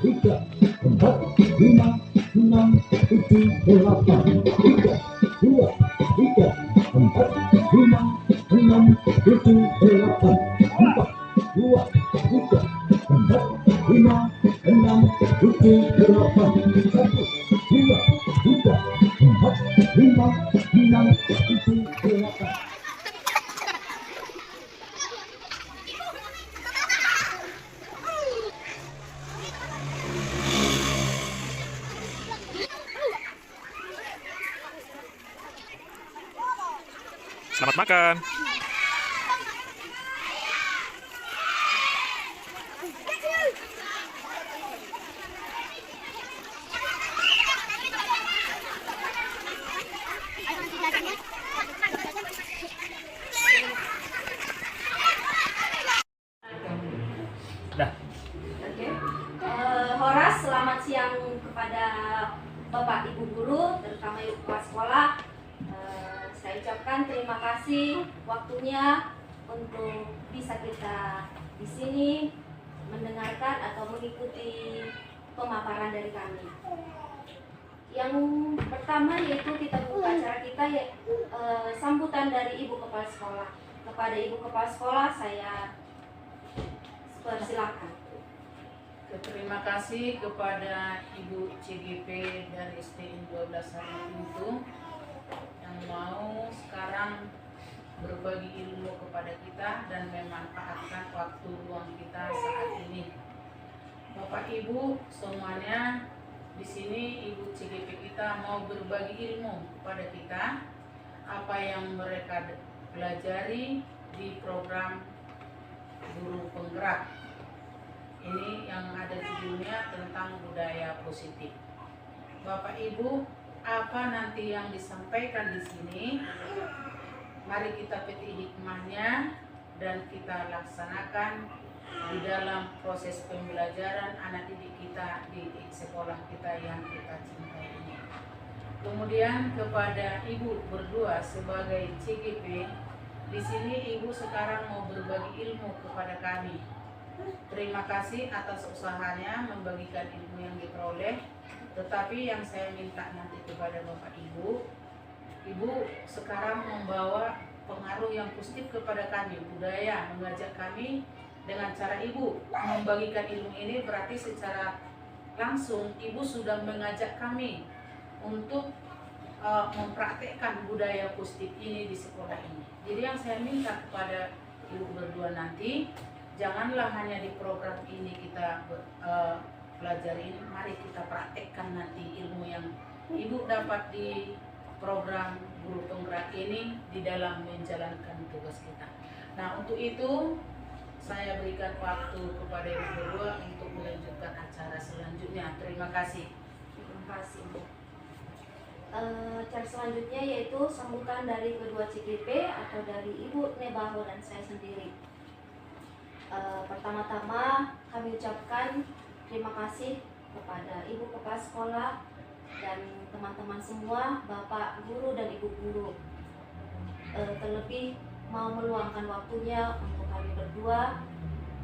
Tiga, empat, lima, enam, tujuh, delapan. Tiga, dua, tiga, empat, lima, enam, tujuh, delapan. Empat, dua, tiga, empat, lima, enam, tujuh, delapan. Satu, dua, tiga, empat, lima, enam, tujuh, delapan. Selamat makan. Dah. Oke. Horas, selamat siang kepada Bapak Ibu guru, terutama Ibu kepala sekolah. Saya ucapkan terima kasih waktunya untuk bisa kita di sini mendengarkan atau mengikuti pemaparan dari kami. Yang pertama yaitu kita buka acara kita sambutan dari Ibu Kepala Sekolah. Kepada Ibu Kepala Sekolah saya persilakan. Terima kasih kepada Ibu CGP dari STN 12 Hari itu yang mau sekarang berbagi ilmu kepada kita dan memanfaatkan waktu luang kita saat ini. Bapak Ibu semuanya, di sini Ibu CGP kita mau berbagi ilmu kepada kita apa yang mereka pelajari di program Guru Penggerak. Ini yang ada judulnya tentang budaya positif. Bapak Ibu, apa nanti yang disampaikan di sini? Mari kita petik hikmahnya dan kita laksanakan di dalam proses pembelajaran anak didik kita di sekolah kita yang kita cintai ini. Kemudian kepada Ibu berdua sebagai CGP, di sini Ibu sekarang mau berbagi ilmu kepada kami. Terima kasih atas usahanya membagikan ilmu yang diperoleh. Tetapi yang saya minta nanti kepada Bapak Ibu, Ibu sekarang membawa pengaruh yang positif kepada kami, budaya mengajak kami dengan cara Ibu membagikan ilmu ini, berarti secara langsung Ibu sudah mengajak kami untuk mempraktekkan budaya positif ini di sekolah ini. Jadi yang saya minta kepada Ibu berdua nanti, janganlah hanya di program ini kita pelajari ini, mari kita praktekkan nanti ilmu yang Ibu dapat di program guru penggerak ini di dalam menjalankan tugas kita. Nah, untuk itu saya berikan waktu kepada Ibu berdua untuk melanjutkan acara selanjutnya. Terima kasih. Terima kasih. Cara selanjutnya yaitu sambutan dari kedua CGP atau dari Ibu Nebaho dan saya sendiri. Pertama-tama kami ucapkan terima kasih kepada Ibu Kepala Sekolah dan teman-teman semua, Bapak Guru dan Ibu Guru. Terlebih mau meluangkan waktunya untuk kami berdua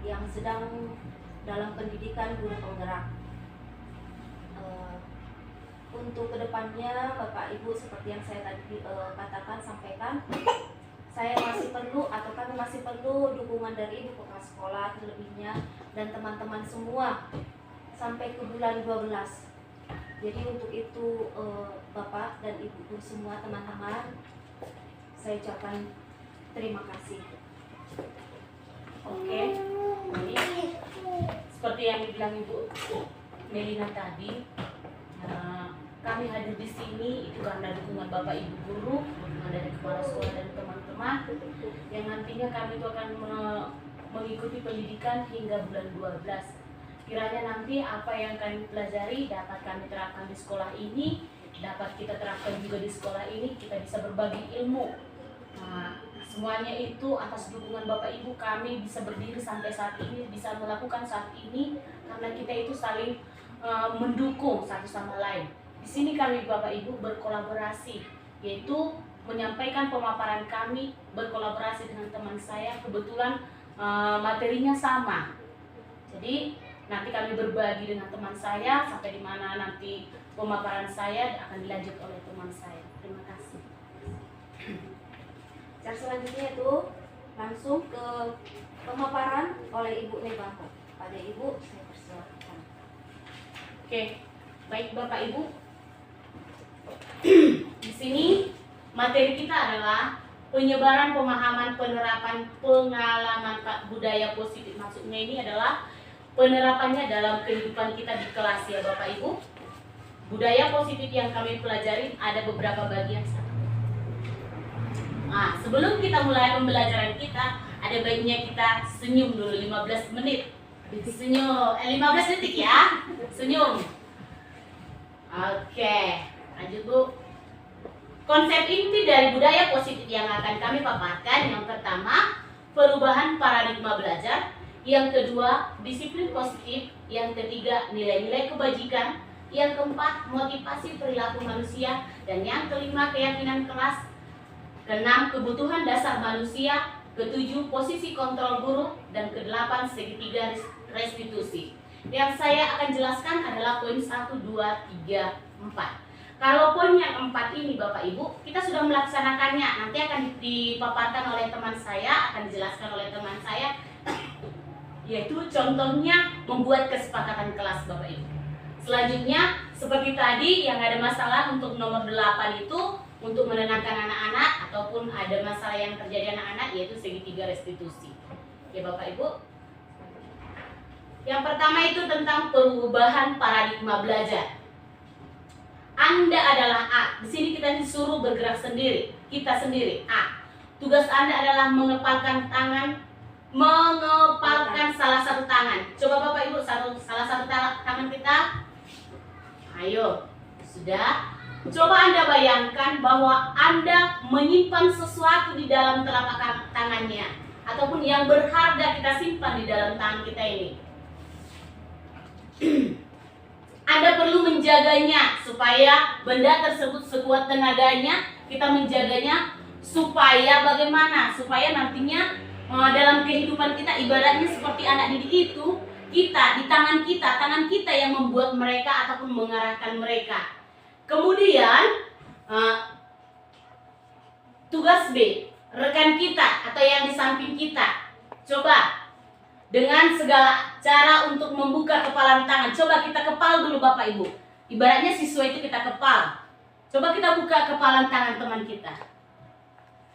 yang sedang dalam pendidikan guru penggerak. Untuk kedepannya Bapak Ibu, seperti yang saya tadi sampaikan, saya masih perlu atau kami masih perlu dukungan dari Ibu Kepala Sekolah terlebihnya dan teman-teman semua sampai ke bulan 12. Jadi untuk itu Bapak dan Ibu semua teman-teman, saya ucapkan terima kasih. Oke, ini seperti yang dibilang Ibu Melina tadi, kami hadir di sini itu karena dukungan Bapak Ibu Guru, dukungan dari kepala sekolah dan teman-teman, yang nantinya kami itu akan mengikuti pendidikan hingga bulan 12. Kiranya nanti apa yang kami pelajari dapat kami terapkan di sekolah ini, dapat kita terapkan juga di sekolah ini, kita bisa berbagi ilmu. Nah, semuanya itu atas dukungan Bapak Ibu kami bisa berdiri sampai saat ini, bisa melakukan saat ini karena kita itu saling mendukung satu sama lain. Di sini kami Bapak Ibu berkolaborasi, yaitu menyampaikan pemaparan kami, berkolaborasi dengan teman saya, kebetulan materinya sama. Jadi nanti kami berbagi dengan teman saya sampai di mana nanti pemaparan saya akan dilanjut oleh teman saya. Terima kasih. Cara selanjutnya itu langsung ke pemaparan oleh Ibu Nebaho. Pada Ibu saya persilakan. Oke, baik Bapak Ibu. Di sini materi kita adalah penyebaran pemahaman penerapan pengalaman budaya positif. Maksudnya ini adalah penerapannya dalam kehidupan kita di kelas ya Bapak Ibu. Budaya positif yang kami pelajari ada beberapa bagian. Nah, sebelum kita mulai pembelajaran kita, ada baiknya kita senyum dulu 15 menit. Senyum, 15 detik ya. Senyum. Oke, lanjut Bu. Konsep inti dari budaya positif yang akan kami paparkan, yang pertama, perubahan paradigma belajar. Yang kedua, disiplin positif. Yang ketiga, nilai-nilai kebajikan. Yang keempat, motivasi perilaku manusia. Dan yang kelima, keyakinan kelas. Keenam, kebutuhan dasar manusia. Ketujuh, posisi kontrol guru. Dan kedelapan, segitiga restitusi. Yang saya akan jelaskan adalah poin 1, 2, 3, 4. Kalau poin yang 4 ini Bapak Ibu, kita sudah melaksanakannya. Nanti akan dipaparkan oleh teman saya, akan dijelaskan oleh teman saya. Yaitu contohnya membuat kesepakatan kelas Bapak Ibu. Selanjutnya, seperti tadi yang ada masalah untuk nomor 8 itu, untuk menenangkan anak-anak ataupun ada masalah yang terjadi anak-anak, yaitu segitiga restitusi. Ya Bapak Ibu. Yang pertama itu tentang perubahan paradigma belajar. Anda adalah A. Di sini kita disuruh bergerak sendiri. Kita sendiri A. Tugas Anda adalah mengepalkan salah satu tangan. Coba Bapak Ibu salah satu tangan kita. Ayo. Sudah. Coba Anda bayangkan bahwa Anda menyimpan sesuatu di dalam telapak tangannya, ataupun yang berharga kita simpan di dalam tangan kita ini. Anda perlu menjaganya supaya benda tersebut sekuat tenaganya, kita menjaganya Supaya bagaimana? Supaya nantinya dalam kehidupan kita ibaratnya seperti anak didik itu, kita di tangan kita yang membuat mereka ataupun mengarahkan mereka. Kemudian tugas B, rekan kita atau yang di samping kita, coba dengan segala cara untuk membuka kepalan tangan. Coba kita kepal dulu Bapak Ibu. Ibaratnya siswa itu kita kepal. Coba kita buka kepalan tangan teman kita.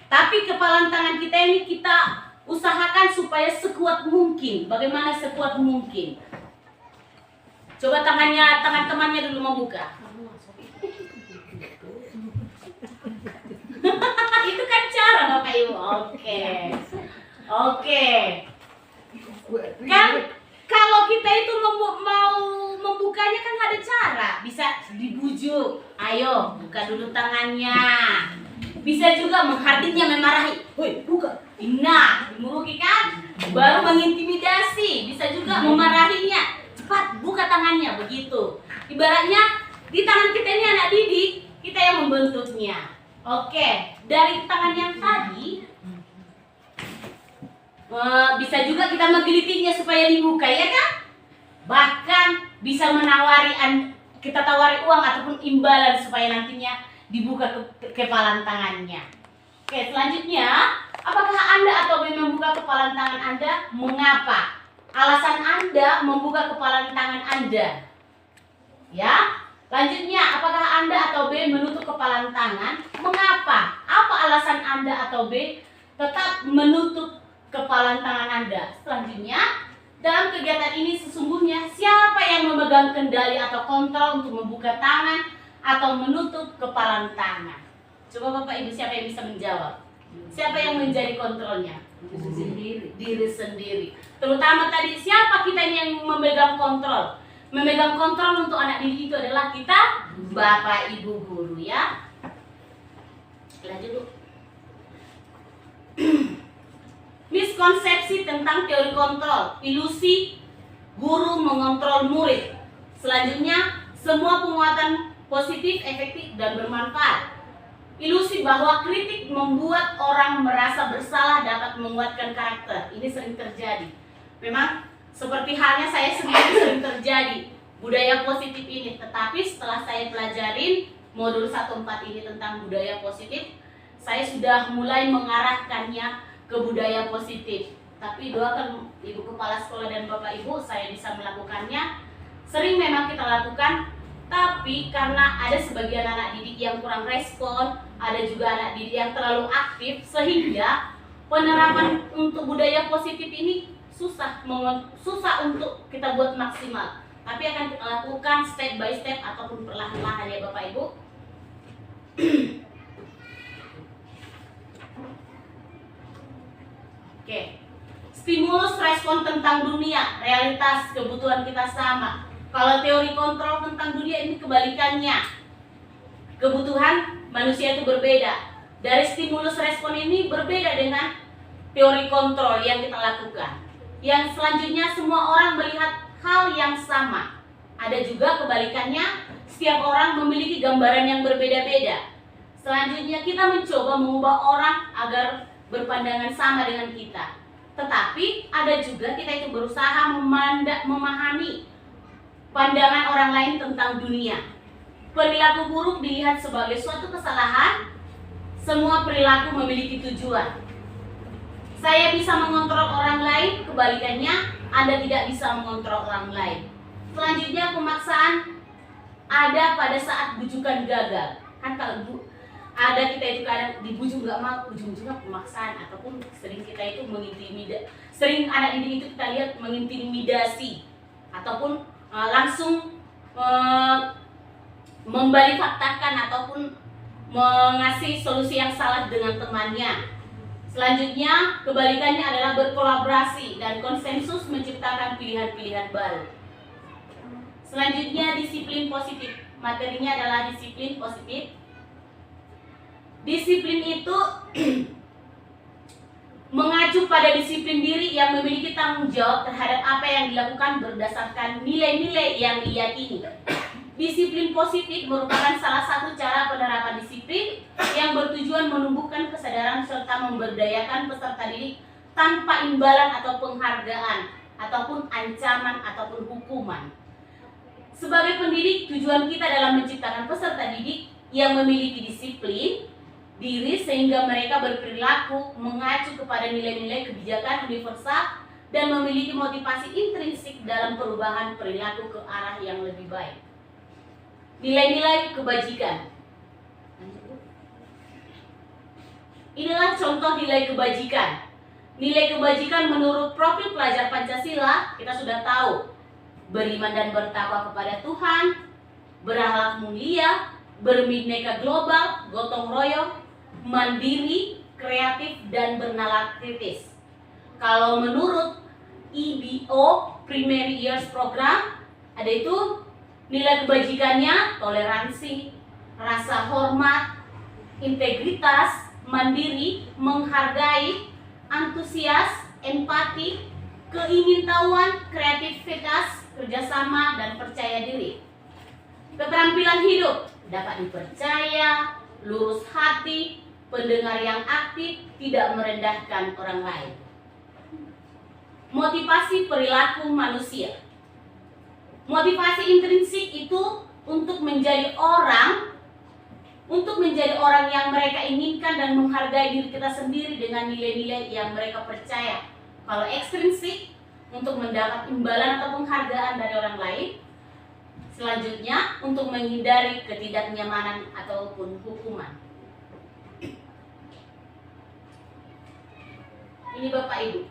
Tapi kepalan tangan kita ini kita usahakan supaya sekuat mungkin. Bagaimana sekuat mungkin? Coba tangan temannya dulu membuka. Itu kan cara Bapak Ibu. Oke. Kan kalau kita itu mau membukanya kan ada cara. Bisa dibujuk. Ayo buka dulu tangannya. Bisa juga menghardiknya, memarahi. Woi, buka. Nah, dimuruki kan? Baru mengintimidasi. Bisa juga memarahinya. Cepat buka tangannya, begitu. Ibaratnya di tangan kita ini anak didik, kita yang membentuknya. Oke, dari tangan yang tadi bisa juga kita menggelitinya supaya dibuka, ya kan? Bahkan bisa menawari, kita tawari uang ataupun imbalan supaya nantinya dibuka kepalan tangannya. Oke, selanjutnya, apakah Anda atau B membuka kepalan tangan Anda? Mengapa? Alasan Anda membuka kepalan tangan Anda. Ya. Lanjutnya, apakah Anda atau B menutup kepalan tangan? Mengapa? Apa alasan Anda atau B tetap menutup kepalan tangan Anda? Selanjutnya, dalam kegiatan ini sesungguhnya siapa yang memegang kendali atau kontrol untuk membuka tangan atau menutup kepalan tangan? Coba Bapak Ibu, siapa yang bisa menjawab? Siapa yang menjadi kontrolnya? Diri sendiri. Terutama tadi, siapa kita yang memegang kontrol? Memegang kontrol untuk anak didik itu adalah kita, Bapak Ibu guru, ya. Lanjut dulu. Miskonsepsi tentang teori kontrol, ilusi guru mengontrol murid. Selanjutnya, semua penguatan positif, efektif, dan bermanfaat. Ilusi bahwa kritik membuat orang merasa bersalah dapat menguatkan karakter. Ini sering terjadi. Memang seperti halnya saya sendiri sering terjadi budaya positif ini. Tetapi setelah saya pelajarin modul 14 ini tentang budaya positif, saya sudah mulai mengarahkannya ke budaya positif. Tapi doakan Ibu Kepala Sekolah dan Bapak Ibu, saya bisa melakukannya. Sering memang kita lakukan, tapi karena ada sebagian anak didik yang kurang respon, ada juga anak didik yang terlalu aktif, sehingga penerapan untuk budaya positif ini susah untuk kita buat maksimal. Tapi akan kita lakukan step by step ataupun perlahan-lahan, ya Bapak Ibu. Oke. Stimulus respon tentang dunia, realitas kebutuhan kita sama. Kalau teori kontrol tentang dunia ini kebalikannya. Kebutuhan manusia itu berbeda. Dari stimulus respon ini berbeda dengan teori kontrol yang kita lakukan. Yang selanjutnya, semua orang melihat hal yang sama. Ada juga kebalikannya, setiap orang memiliki gambaran yang berbeda-beda. Selanjutnya, kita mencoba mengubah orang agar berpandangan sama dengan kita. Tetapi ada juga kita itu berusaha memahami pandangan orang lain tentang dunia. Perilaku buruk dilihat sebagai suatu kesalahan. Semua perilaku memiliki tujuan. Saya bisa mengontrol orang lain, kebalikannya Anda tidak bisa mengontrol orang lain. Selanjutnya, pemaksaan ada pada saat bujukan gagal. Kan kalau ada kita itu kadang dibujuk nggak mau, ujung-ujungnya pemaksaan, ataupun sering kita itu mengintimidasi. Sering anak didik itu kita lihat mengintimidasi ataupun langsung membalik faktakan ataupun mengasih solusi yang salah dengan temannya. Selanjutnya, kebalikannya adalah berkolaborasi dan konsensus menciptakan pilihan-pilihan baru. Selanjutnya, disiplin positif. Materinya adalah disiplin positif. Disiplin itu mengacu pada disiplin diri yang memiliki tanggung jawab terhadap apa yang dilakukan berdasarkan nilai-nilai yang diyakini. Disiplin positif merupakan salah satu cara penerapan disiplin yang bertujuan menumbuhkan kesadaran serta memberdayakan peserta didik tanpa imbalan atau penghargaan ataupun ancaman ataupun hukuman. Sebagai pendidik, tujuan kita dalam menciptakan peserta didik yang memiliki disiplin diri sehingga mereka berperilaku mengacu kepada nilai-nilai kebijakan universal dan memiliki motivasi intrinsik dalam perubahan perilaku ke arah yang lebih baik. Nilai-nilai kebajikan. Inilah contoh nilai kebajikan. Nilai kebajikan menurut profil pelajar Pancasila kita sudah tahu. Beriman dan bertakwa kepada Tuhan, berakhlak mulia, berbineka global, gotong royong, mandiri, kreatif, dan bernalar kritis. Kalau menurut EBO Primary Years Program, ada itu nilai kebajikannya toleransi, rasa hormat, integritas, mandiri, menghargai, antusias, empati, keingintahuan, kreativitas, kerjasama, dan percaya diri. Keterampilan hidup dapat dipercaya, lurus hati, pendengar yang aktif, tidak merendahkan orang lain. Motivasi perilaku manusia. Motivasi intrinsik itu untuk menjadi orang yang mereka inginkan dan menghargai diri kita sendiri dengan nilai-nilai yang mereka percaya. Kalau ekstrinsik untuk mendapat imbalan atau penghargaan dari orang lain. Selanjutnya untuk menghindari ketidaknyamanan ataupun hukuman. Ini Bapak Ibu.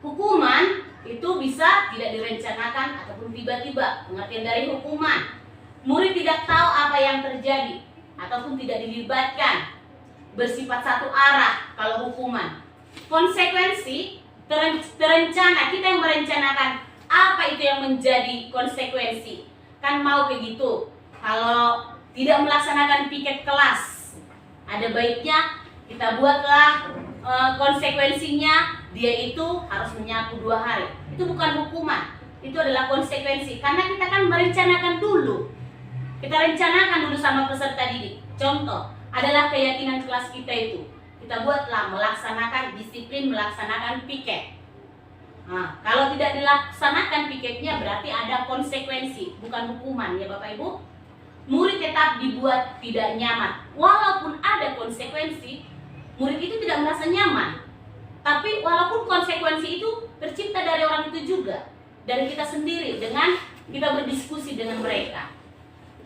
Hukuman itu bisa tidak direncanakan ataupun tiba-tiba. Pengertian dari hukuman, murid tidak tahu apa yang terjadi ataupun tidak dilibatkan, bersifat satu arah. Kalau hukuman, konsekuensi terencana, kita yang merencanakan apa itu yang menjadi konsekuensi. Kan mau kayak gitu. Kalau tidak melaksanakan piket kelas, ada baiknya kita buatlah konsekuensinya, dia itu harus menyapu 2 hari. Itu bukan hukuman, itu adalah konsekuensi. Karena kita kan merencanakan dulu. Kita rencanakan dulu sama peserta didik. Contoh, adalah keyakinan kelas kita itu. Kita buatlah melaksanakan disiplin, melaksanakan piket. Nah, kalau tidak dilaksanakan piketnya berarti ada konsekuensi, bukan hukuman ya Bapak Ibu. Murid tetap dibuat tidak nyaman. Walaupun ada konsekuensi, murid itu tidak merasa nyaman. Tapi walaupun konsekuensi itu tercipta dari orang itu juga, dari kita sendiri dengan kita berdiskusi dengan mereka.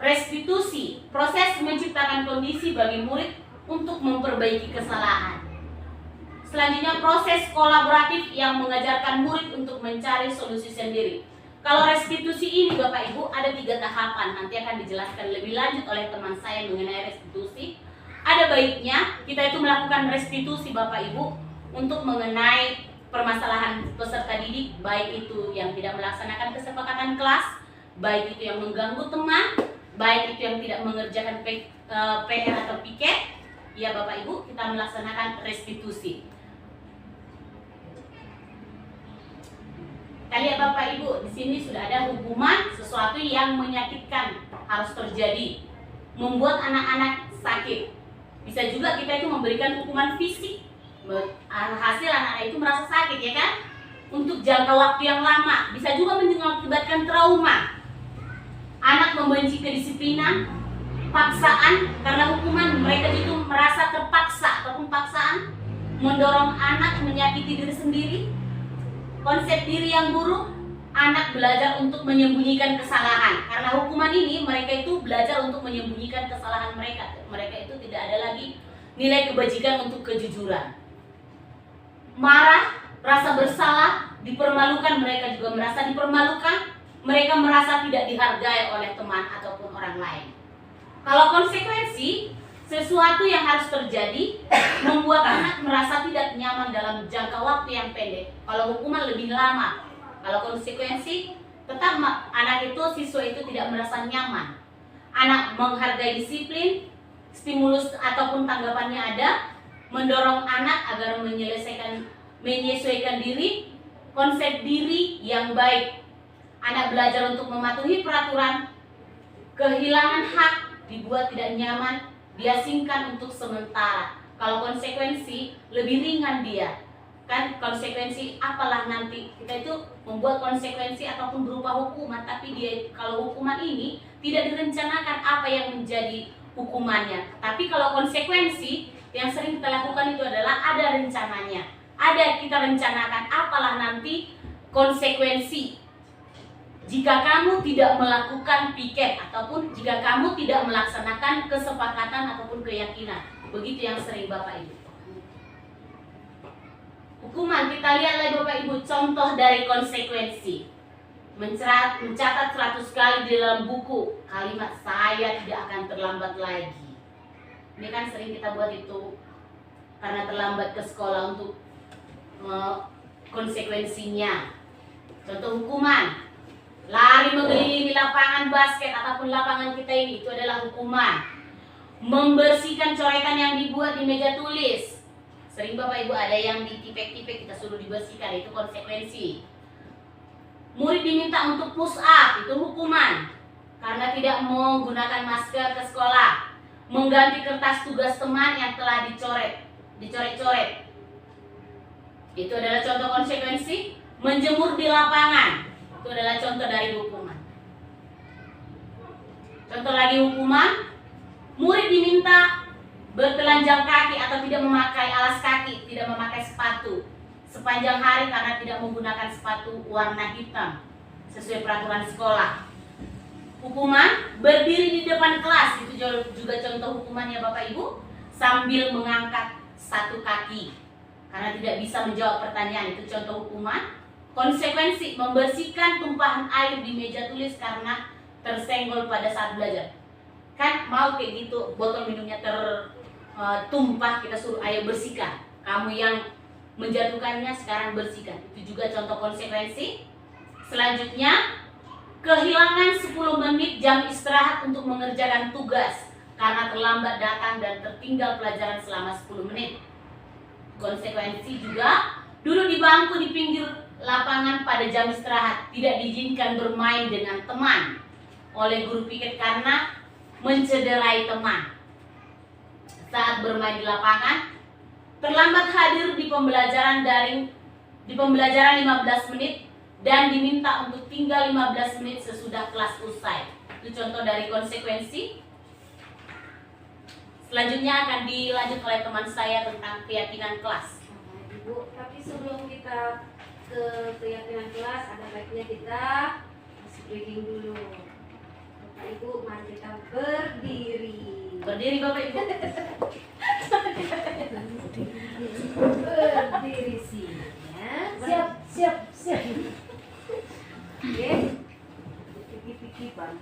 Restitusi, proses menciptakan kondisi bagi murid untuk memperbaiki kesalahan. Selanjutnya proses kolaboratif yang mengajarkan murid untuk mencari solusi sendiri. Kalau restitusi ini Bapak Ibu ada 3 tahapan, nanti akan dijelaskan lebih lanjut oleh teman saya mengenai restitusi. Ada baiknya kita itu melakukan restitusi Bapak Ibu untuk mengenai permasalahan peserta didik, baik itu yang tidak melaksanakan kesepakatan kelas, baik itu yang mengganggu teman, baik itu yang tidak mengerjakan PR atau piket. Ya Bapak Ibu, kita melaksanakan restitusi. Kita lihat Bapak Ibu, di sini sudah ada hukuman, sesuatu yang menyakitkan harus terjadi, membuat anak-anak sakit. Bisa juga kita itu memberikan hukuman fisik, hasil anak-anak itu merasa sakit ya kan, untuk jangka waktu yang lama. Bisa juga mengakibatkan trauma, anak membenci kedisiplinan, paksaan, karena hukuman mereka itu merasa terpaksa ataupun paksaan, mendorong anak menyakiti diri sendiri. Konsep diri yang buruk, anak belajar untuk menyembunyikan kesalahan. Karena hukuman ini mereka itu belajar untuk menyembunyikan kesalahan mereka. Mereka itu tidak ada lagi nilai kebajikan untuk kejujuran. Marah, rasa bersalah, dipermalukan, mereka juga merasa dipermalukan. Mereka merasa tidak dihargai oleh teman ataupun orang lain. Kalau konsekuensi, sesuatu yang harus terjadi membuat anak merasa tidak nyaman dalam jangka waktu yang pendek. Kalau hukuman lebih lama. Kalau konsekuensi, tetap anak itu, siswa itu tidak merasa nyaman. Anak menghargai disiplin, stimulus ataupun tanggapannya ada, mendorong anak agar menyesuaikan diri, konsep diri yang baik. Anak belajar untuk mematuhi peraturan, kehilangan hak, dibuat tidak nyaman, diasingkan untuk sementara. Kalau konsekuensi lebih ringan dia. Kan konsekuensi apalah nanti kita itu membuat konsekuensi ataupun berupa hukuman, tapi dia kalau hukuman ini tidak direncanakan apa yang menjadi hukumannya. Tapi kalau konsekuensi yang sering kita lakukan itu adalah ada rencananya. Ada kita rencanakan apalah nanti konsekuensi jika kamu tidak melakukan piket ataupun jika kamu tidak melaksanakan kesepakatan ataupun keyakinan. Begitu yang sering Bapak Ibu. Hukuman, kita lihat lagi Bapak Ibu contoh dari konsekuensi. Mencatat 100 kali di dalam buku kalimat saya tidak akan terlambat lagi. Ini kan sering kita buat itu karena terlambat ke sekolah untuk konsekuensinya. Contoh hukuman, lari mengelilingi lapangan basket ataupun lapangan kita ini, itu adalah hukuman. Membersihkan coretan yang dibuat di meja tulis. Sering Bapak Ibu ada yang ditipek-tipek, kita suruh dibersihkan, itu konsekuensi. Murid diminta untuk push up, itu hukuman karena tidak menggunakan masker ke sekolah. Mengganti kertas tugas teman yang telah dicoret-coret. Itu adalah contoh konsekuensi. Menjemur di lapangan, itu adalah contoh dari hukuman. Contoh lagi hukuman, murid diminta bertelanjang kaki atau tidak memakai alas kaki, tidak memakai sepatu sepanjang hari karena tidak menggunakan sepatu warna hitam sesuai peraturan sekolah. Hukuman, berdiri di depan kelas, itu juga contoh hukumannya Bapak Ibu, sambil mengangkat satu kaki karena tidak bisa menjawab pertanyaan, itu contoh hukuman. Konsekuensi, membersihkan tumpahan air di meja tulis karena tersenggol pada saat belajar. Kan mau kayak gitu, botol minumnya tertumpah, kita suruh ayo bersihkan. Kamu yang menjatuhkannya sekarang bersihkan. Itu juga contoh konsekuensi. Selanjutnya, kehilangan 10 menit jam istirahat untuk mengerjakan tugas karena terlambat datang dan tertinggal pelajaran selama 10 menit. Konsekuensi juga, duduk di bangku di pinggir lapangan pada jam istirahat, tidak diizinkan bermain dengan teman oleh guru piket karena mencederai teman. Saat bermain di lapangan, terlambat hadir di pembelajaran daring di pembelajaran 15 menit dan diminta untuk tinggal 15 menit sesudah kelas usai. Itu contoh dari konsekuensi. Selanjutnya akan dilanjut oleh teman saya tentang keyakinan kelas. Ibu, tapi sebelum kita ke keyakinan kelas, ada baiknya kita masih briefing dulu. Bapak Ibu, mari kita berdiri. Berdiri Bapak Ibu. Berdiri sini ya. Siap. Oke. Pikir-pikir bang.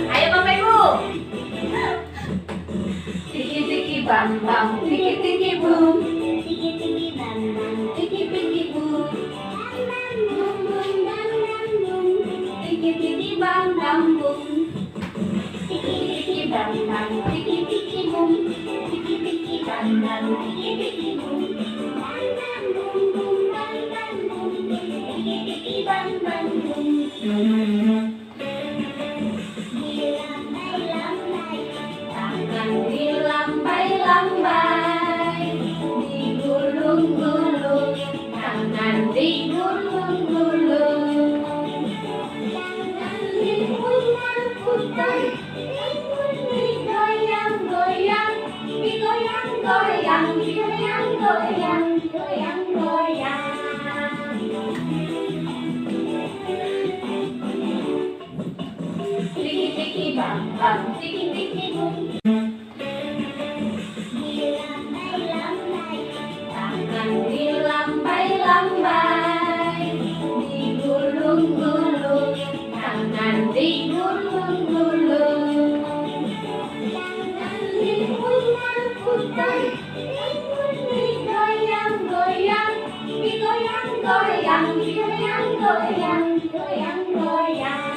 Ayo Bapak Ibu. Tiki-tiki bang, tiki-tiki boom. Tiki-tiki bang, tiki-tiki boom. Tiki-tiki bang, boom. Tiki-tiki bang, tiki-tiki boom. Tiki-tiki bang, tiki-tiki boom. Tiki-tiki bang, boom. Dilambai-lambai, digulung-gulung, tangan digulung-gulung, tangan diputar-putar, digoyang-goyang, digoyang-goyang, digoyang-goyang, digoyang-goyang. Tiki-tiki bang, tiki-tiki bum. Dilambai-lambai, digulung-gulung, tangan digulung-gulung, tangan diputar-putar, digoyang-goyang, digoyang-goyang, digoyang-goyang, digoyang-goyang.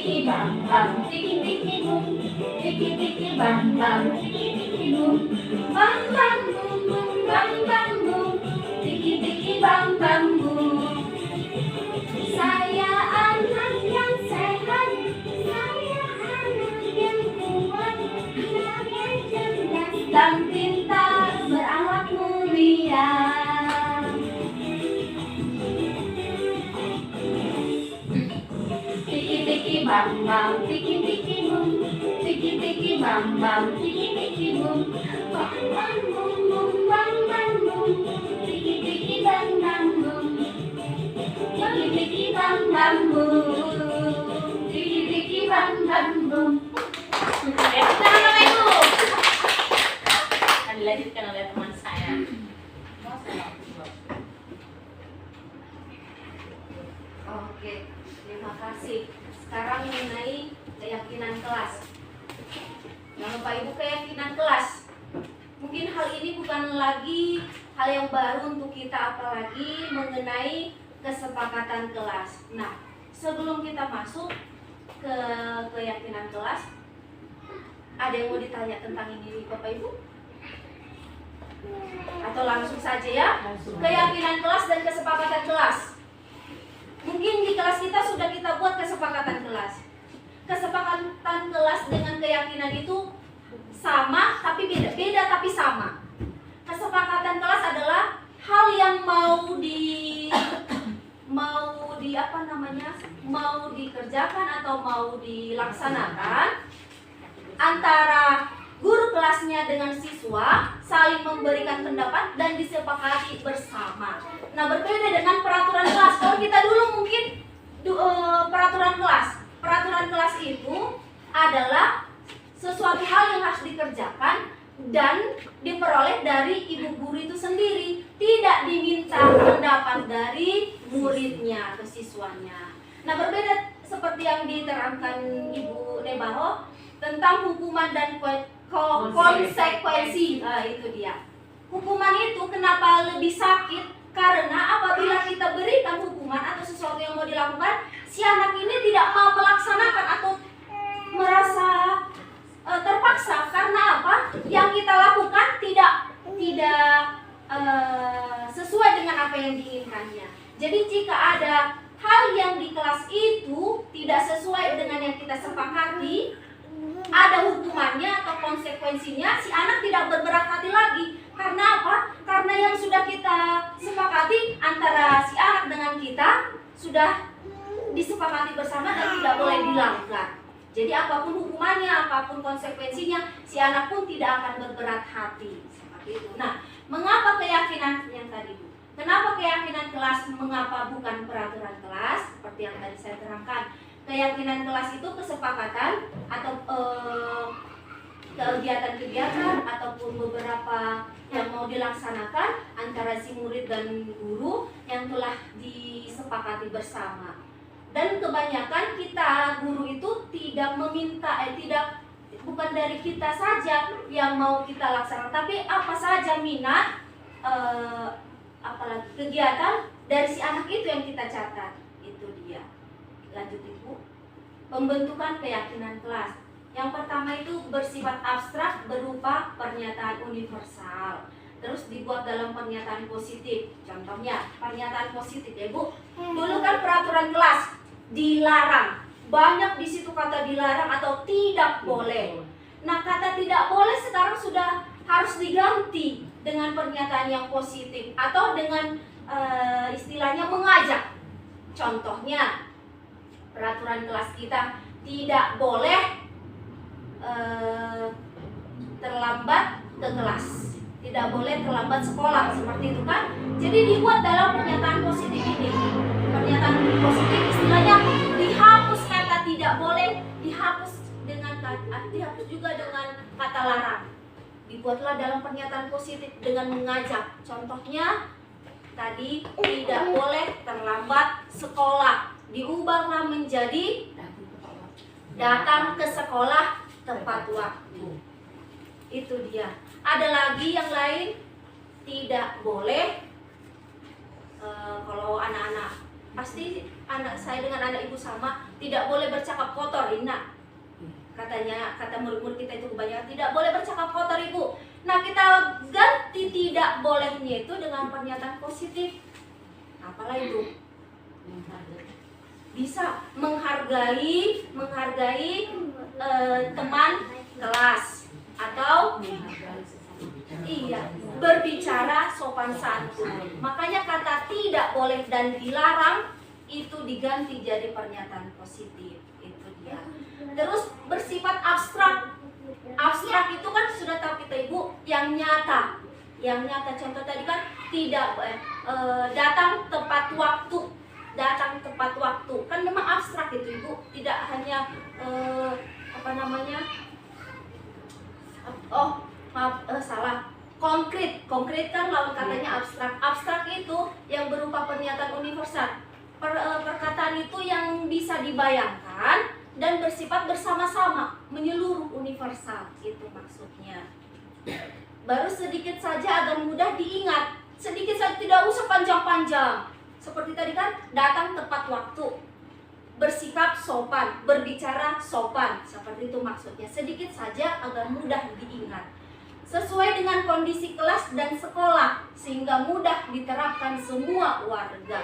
tiki bang bang, tiki boom, tiki bang bang, tiki boom, bang bang boom boom, bang bang boom, tiki bang bang boom. Saya anak yang sehat, saya anak yang kuat, anak yang cerdas dan pintar, berakhlak mulia. Tiki bang bang, tiki boom, tiki bang bang, tiki boom, bang bang boom boom, bang bang boom, tiki bang bang boom, tiki bang bang boom, tiki bang bang boom. Kita Ibu. Akan dilanjutkan oleh teman saya. Oke, terima kasih. Sekarang mengenai keyakinan kelas. Nah, Bapak Ibu, keyakinan kelas. Mungkin hal ini bukan lagi hal yang baru untuk kita, apalagi mengenai kesepakatan kelas. Nah, sebelum kita masuk ke keyakinan kelas, ada yang mau ditanya tentang ini, Bapak Ibu? Atau langsung saja ya? Keyakinan kelas dan kesepakatan kelas. Mungkin di kelas kita sudah kita buat kesepakatan kelas. Kesepakatan kelas dengan keyakinan itu sama tapi beda, beda tapi sama. Kesepakatan kelas adalah hal yang mau dikerjakan atau mau dilaksanakan antara guru kelasnya dengan siswa, saling memberikan pendapat dan disepakati bersama. Nah, berbeda dengan peraturan kelas. Kalau kita dulu mungkin peraturan kelas. Peraturan kelas itu adalah sesuatu hal yang harus dikerjakan dan diperoleh dari ibu guru itu sendiri, tidak diminta pendapat dari muridnya atau siswanya. Nah, berbeda seperti yang diterangkan Ibu Nebaho tentang hukuman dan konsekuensi. Nah, itu dia. Hukuman itu kenapa lebih sakit? Karena apabila kita berikan hukuman atau sesuatu yang mau dilakukan, si anak ini tidak mau melaksanakan atau merasa terpaksa. Karena apa? Yang kita lakukan tidak sesuai dengan apa yang diinginkannya. Jadi jika ada hal yang di kelas itu tidak sesuai dengan yang kita sepakati, ada hukumannya atau konsekuensinya, si anak tidak berberat hati lagi. Karena apa? Karena yang sudah kita sepakati antara si anak dengan kita sudah disepakati bersama dan tidak boleh dilanggar. Jadi apapun hukumannya, apapun konsekuensinya, si anak pun tidak akan berberat hati. Seperti itu. Nah, mengapa keyakinan yang tadi? Kenapa keyakinan kelas, mengapa bukan peraturan kelas? Seperti yang tadi saya terangkan. Keyakinan kelas itu kesepakatan atau kegiatan-kegiatan ataupun beberapa yang mau dilaksanakan antara si murid dan guru yang telah disepakati bersama. Dan kebanyakan kita guru itu tidak meminta, bukan dari kita saja yang mau kita laksanakan, tapi apa saja minat, apalagi kegiatan dari si anak itu yang kita catat. Itu dia. Lanjut Ibu. Pembentukan keyakinan kelas. Yang pertama itu bersifat abstrak berupa pernyataan universal. Terus dibuat dalam pernyataan positif. Contohnya pernyataan positif ya Bu. Dulu kan peraturan kelas dilarang. Banyak di situ kata dilarang atau tidak boleh. Nah, kata tidak boleh sekarang sudah harus diganti dengan pernyataan yang positif atau dengan istilahnya mengajak. Contohnya peraturan kelas kita tidak boleh terlambat ke kelas, tidak boleh terlambat sekolah, seperti itu kan. Jadi dibuat dalam pernyataan positif ini. Pernyataan positif istilahnya dihapus kata tidak boleh, dihapus juga dengan kata larang. Dibuatlah dalam pernyataan positif dengan mengajak. Contohnya tadi tidak boleh terlambat sekolah, diubahlah menjadi datang ke sekolah tepat waktu. Itu dia. Ada lagi yang lain, tidak boleh kalau anak-anak, pasti anak saya dengan anak ibu sama, tidak boleh bercakap kotor, Ina. Katanya, kata murid-murid kita itu kebanyakan tidak boleh bercakap kotor, Ibu. Nah, kita ganti tidak bolehnya itu dengan pernyataan positif. Apalah itu? Bisa menghargai teman kelas, atau iya, berbicara sopan santun. Makanya kata tidak boleh dan dilarang itu diganti jadi pernyataan positif. Itu dia. Terus bersifat abstrak. Abstrak itu kan sudah tahu kita, Ibu, yang nyata. Yang nyata, contoh tadi kan tidak datang tepat waktu. Datang tepat waktu. Kan memang abstrak itu, Ibu. Tidak hanya salah. Konkret kan lawan katanya abstrak. Abstrak itu yang berupa pernyataan universal. Perkataan itu yang bisa dibayangkan dan bersifat bersama-sama, menyeluruh, universal. Itu maksudnya. Baru sedikit saja agar mudah diingat. Sedikit saja, tidak usah panjang-panjang. Seperti tadi kan, datang tepat waktu, bersikap sopan, berbicara sopan. Seperti itu maksudnya. Sedikit saja agar mudah diingat. Sesuai dengan kondisi kelas dan sekolah, sehingga mudah diterapkan semua warga.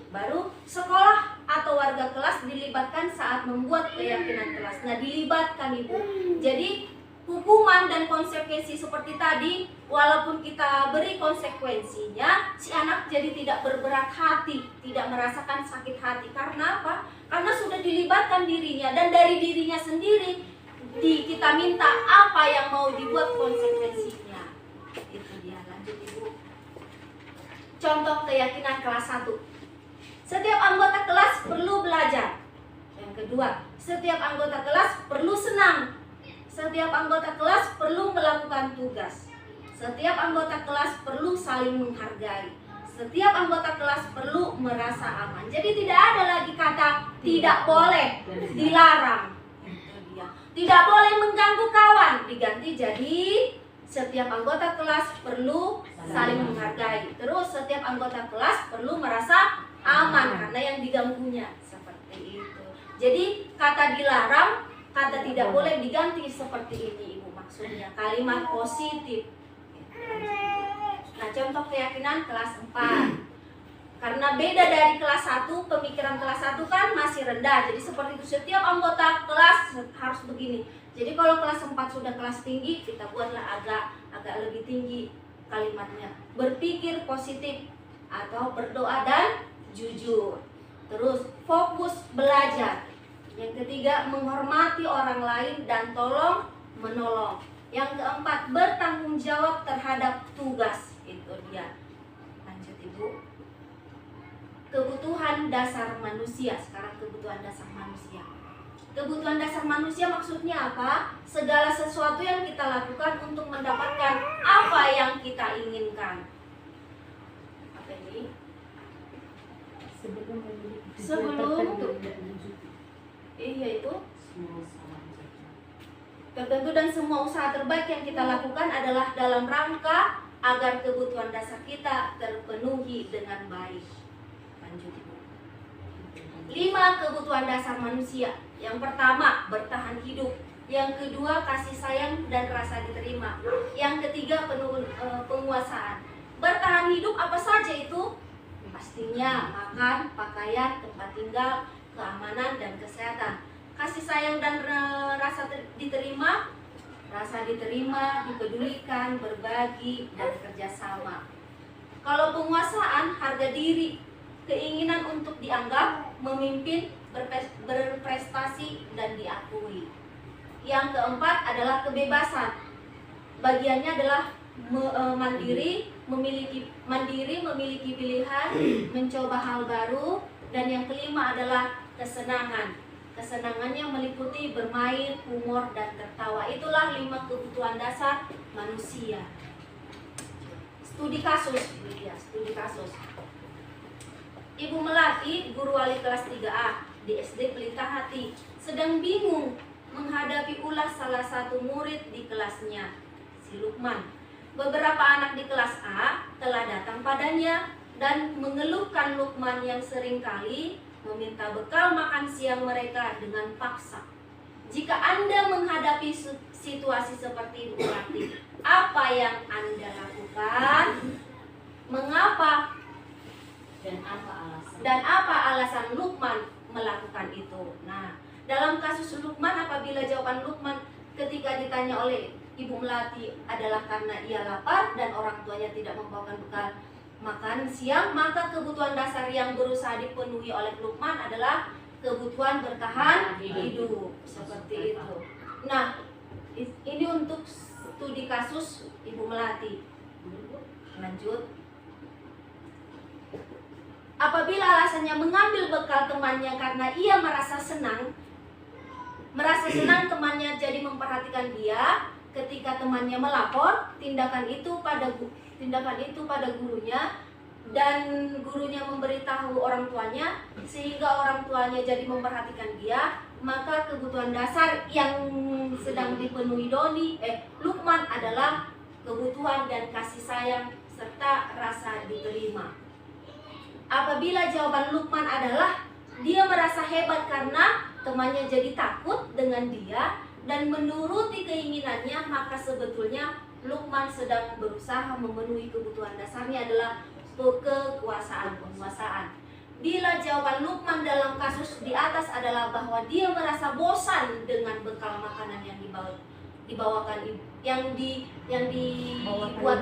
Baru sekolah atau warga kelas dilibatkan saat membuat keyakinan kelas. Nah, dilibatkan, Ibu. Jadi hukuman dan konsekuensi seperti tadi, walaupun kita beri konsekuensinya, si anak jadi tidak berberat hati, tidak merasakan sakit hati. Karena apa? Karena sudah dilibatkan dirinya, dan dari dirinya sendiri kita minta apa yang mau dibuat konsekuensinya. Itu dia. Lanjut, Ibu. Contoh keyakinan kelas 1. Setiap anggota kelas perlu belajar. Yang kedua, setiap anggota kelas perlu senang. Setiap anggota kelas perlu melakukan tugas. Setiap anggota kelas perlu saling menghargai. Setiap anggota kelas perlu merasa aman. Jadi tidak ada lagi kata tidak boleh, dilarang. Tidak boleh mengganggu kawan, diganti jadi setiap anggota kelas perlu saling menghargai. Terus setiap anggota kelas perlu merasa aman karena yang diganggunya. Seperti itu. Jadi kata dilarang, kata tidak boleh diganti seperti ini, Ibu, maksudnya kalimat positif. Nah, contoh keyakinan kelas 4. Karena beda dari kelas 1, pemikiran kelas 1 kan masih rendah. Jadi seperti itu, setiap anggota kelas harus begini. Jadi kalau kelas 4 sudah kelas tinggi, kita buatlah agak lebih tinggi kalimatnya. Berpikir positif atau berdoa dan jujur. Terus fokus belajar. Yang ketiga, menghormati orang lain dan tolong menolong. Yang keempat, bertanggung jawab terhadap tugas. Itu dia. Lanjut, Ibu. Kebutuhan dasar manusia. Sekarang kebutuhan dasar manusia. Kebutuhan dasar manusia maksudnya apa? Segala sesuatu yang kita lakukan untuk mendapatkan apa yang kita inginkan. Apa ini? Sebelum iya itu tertentu, dan semua usaha terbaik yang kita lakukan adalah dalam rangka agar kebutuhan dasar kita terpenuhi dengan baik. Lanjut, Ibu. 5 kebutuhan dasar manusia. Yang pertama, bertahan hidup. Yang kedua, kasih sayang dan rasa diterima. Yang ketiga, penguasaan. Bertahan hidup apa saja itu? Pastinya makan, pakaian, tempat tinggal, keamanan, dan kesehatan. Kasih sayang dan rasa diterima, dipedulikan, berbagi, dan kerjasama. Kalau penguasaan, harga diri, keinginan untuk dianggap, memimpin, berprestasi, dan diakui. Yang keempat adalah kebebasan. Bagiannya adalah mandiri, memiliki pilihan, mencoba hal baru. Dan yang kelima adalah kesenangan. Kesenangannya meliputi bermain, humor, dan tertawa. Itulah 5 kebutuhan dasar manusia. Studi kasus. Studi kasus. Ibu Melati, guru wali kelas 3A di SD Pelita Hati, sedang bingung menghadapi ulah salah satu murid di kelasnya, si Lukman. Beberapa anak di kelas A telah datang padanya dan mengeluhkan Lukman yang seringkali meminta bekal makan siang mereka dengan paksa. Jika Anda menghadapi situasi seperti itu, berarti apa yang Anda lakukan? Mengapa? Dan apa alasan Luqman melakukan itu? Nah, dalam kasus Luqman, apabila jawaban Luqman ketika ditanya oleh Ibu Melati adalah karena ia lapar dan orang tuanya tidak membawakan bekal makan siang, maka kebutuhan dasar yang berusaha dipenuhi oleh Luqman adalah kebutuhan bertahan hidup. Seperti itu. Nah, ini untuk studi kasus Ibu Melati. Lanjut. Apabila alasannya mengambil bekal temannya karena ia merasa senang temannya jadi memperhatikan dia, ketika temannya melapor tindakan itu pada gurunya, dan gurunya memberitahu orang tuanya sehingga orang tuanya jadi memperhatikan dia, maka kebutuhan dasar yang sedang dipenuhi Luqman adalah kebutuhan dan kasih sayang serta rasa diterima. Apabila jawaban Luqman adalah dia merasa hebat karena temannya jadi takut dengan dia dan menuruti keinginannya, maka sebetulnya Luqman sedang berusaha memenuhi kebutuhan dasarnya adalah penguasaan. Bila jawaban Luqman dalam kasus di atas adalah bahwa dia merasa bosan dengan bekal makanan yang dibawakan dibuat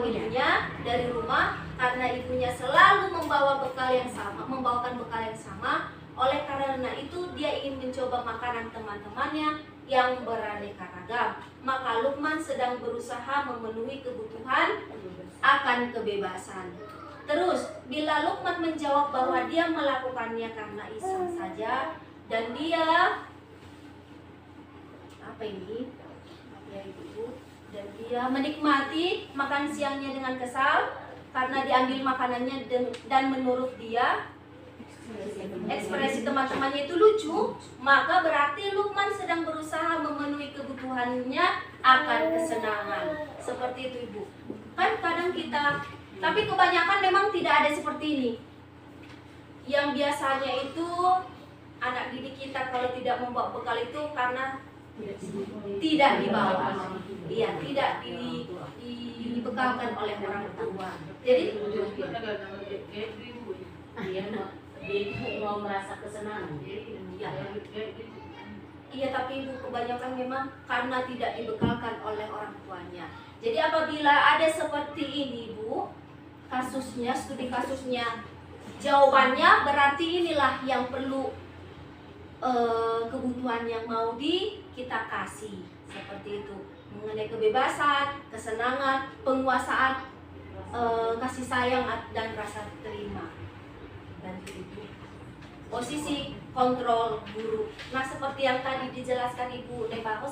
ibunya dari rumah, karena ibunya selalu membawakan bekal yang sama. Oleh karena itu dia ingin mencoba makanan teman-temannya yang beraneka ragam. Maka Luqman sedang berusaha memenuhi kebutuhan akan kebebasan. Terus bila Luqman menjawab bahwa dia melakukannya karena iseng saja dan dia dan dia menikmati makan siangnya dengan kesal karena diambil makanannya dan menurut dia ekspresi teman-temannya itu lucu, maka berarti Luqman sedang berusaha memenuhi kebutuhannya akan kesenangan. Seperti itu Ibu. Kan kadang kita, tapi kebanyakan memang tidak ada seperti ini. Yang biasanya itu anak didik kita kalau tidak membawa bekal itu karena tidak dibawa. Iya, tidak dibekalkan oleh orang tua. Jadi dia mau merasa kesenangan. Iya, tapi Ibu, kebanyakan memang karena tidak dibekalkan oleh orang tuanya. Jadi apabila ada seperti ini Ibu, kasusnya, studi kasusnya, jawabannya berarti inilah yang perlu kebutuhan yang mau kita kasih. Seperti itu, mengenai kebebasan, kesenangan, penguasaan, kasih sayang dan rasa terima. Dan itu posisi kontrol guru. Nah, seperti yang tadi dijelaskan Ibu Debaho,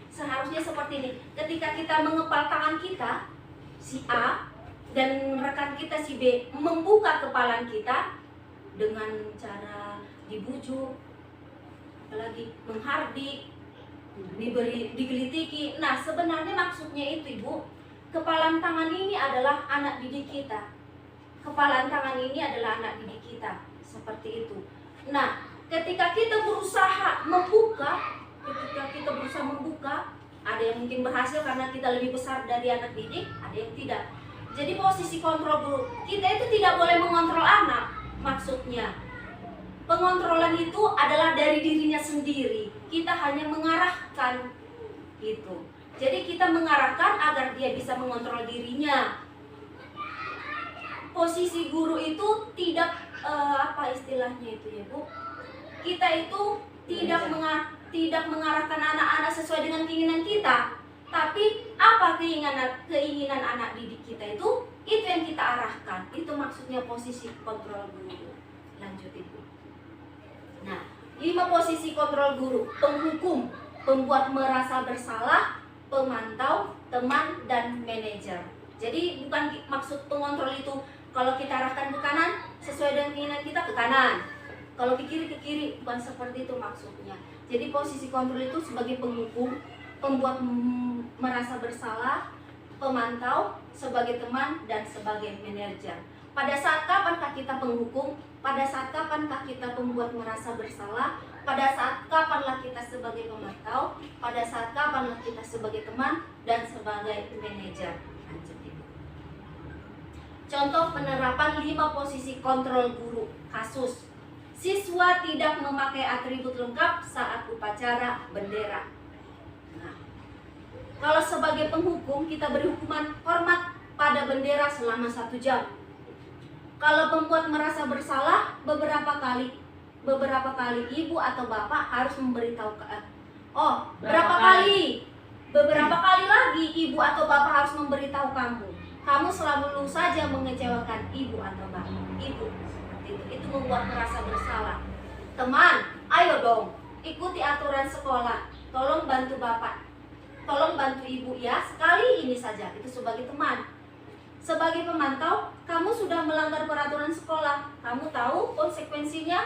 seharusnya seperti ini. Ketika kita mengepal tangan kita si A dan rekan kita si B membuka kepalan kita dengan cara dibujuk, apalagi menghardik, digelitiki. Nah, sebenarnya maksudnya itu Ibu, kepalan tangan ini adalah anak didik kita. Kepalan tangan ini adalah anak didik kita, seperti itu. Nah, ketika kita berusaha membuka, ada yang mungkin berhasil karena kita lebih besar dari anak didik, ada yang tidak. Jadi posisi kontrol guru, kita itu tidak boleh mengontrol anak. Maksudnya, pengontrolan itu adalah dari dirinya sendiri. Kita hanya mengarahkan gitu. Jadi kita mengarahkan agar dia bisa mengontrol dirinya. Posisi guru itu tidak apa istilahnya itu ya Bu, kita itu tidak mengarahkan anak-anak sesuai dengan keinginan kita, tapi apa keinginan anak didik kita itu yang kita arahkan. Itu maksudnya posisi kontrol guru. Lanjut Ibu. Nah, 5 posisi kontrol guru: penghukum, pembuat merasa bersalah, pemantau, teman, dan manajer. Jadi bukan maksud pengontrol itu kalau kita arahkan ke kanan sesuai dengan keinginan kita ke kanan, kalau ke kiri, bukan seperti itu maksudnya. Jadi posisi kontrol itu sebagai penghukum, pembuat merasa bersalah, pemantau, sebagai teman, dan sebagai manajer. Pada saat kapankah kita penghukum? Pada saat kapankah kita pembuat merasa bersalah? Pada saat kapanlah kita sebagai pemantau? Pada saat kapanlah kita sebagai teman dan sebagai manajer? Contoh penerapan 5 posisi kontrol guru. Kasus: siswa tidak memakai atribut lengkap saat upacara bendera. Nah, kalau sebagai penghukum kita beri hukuman hormat pada bendera selama 1 jam. Kalau membuat merasa bersalah, beberapa kali ibu atau bapak harus memberitahu berapa kali? Beberapa kali lagi ibu atau bapak harus memberitahu kamu. Kamu selalu saja mengecewakan ibu atau bapak. Itu membuat merasa bersalah. Teman, ayo dong, ikuti aturan sekolah. Tolong bantu bapak, tolong bantu ibu ya, sekali ini saja. Itu sebagai teman. Sebagai pemantau, kamu sudah melanggar peraturan sekolah. Kamu tahu konsekuensinya.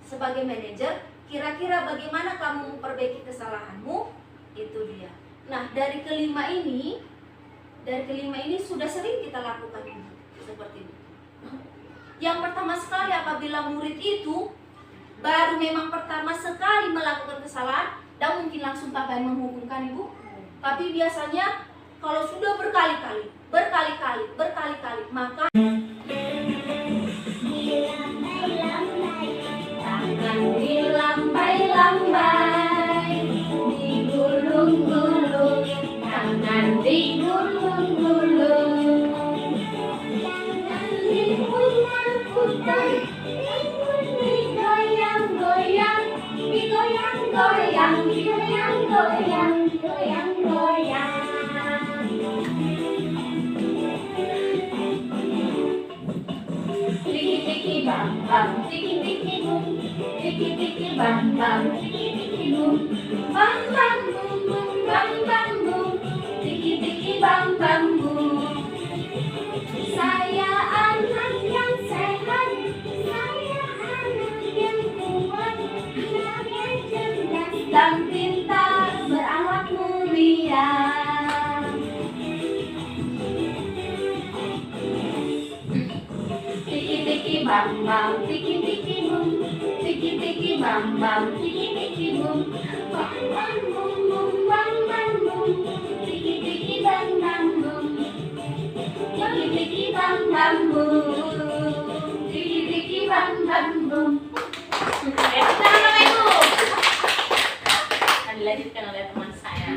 Sebagai manajer, kira-kira bagaimana kamu memperbaiki kesalahanmu? Itu dia. Nah, dari kelima ini sudah sering kita lakukan seperti ini. Yang pertama sekali, apabila murid itu baru memang pertama sekali melakukan kesalahan, dan mungkin langsung Bapak menghukumkan ibu. Tapi biasanya kalau sudah berkali-kali, maka tangan dilambai-lambai, digulung-gulung, tangan digulung-gulung, diputar-putar, digoyang-goyang, digoyang-goyang, digoyang-goyang, digoyang-goyang. Tiki-tiki bam bam, tiki-tiki boom, tiki-tiki bam bam, tiki-tiki boom, bam bam boom boom, bam bam boom, tiki-tiki bam bam boom. Saya anak yang sehat, saya anak yang kuat, anak yang cerdas dan pintar, berakhlak mulia. Tiki-tiki bam bam, tiki-tiki boom, tiki-tiki bam bam, tiki-tiki boom, bam bam boom boom, bam bam boom, tiki-tiki bam bam boom, tiki-tiki bam bam boom, tiki-tiki bam bam boom. Tangan Ibu. Akan dilanjutkan oleh teman saya.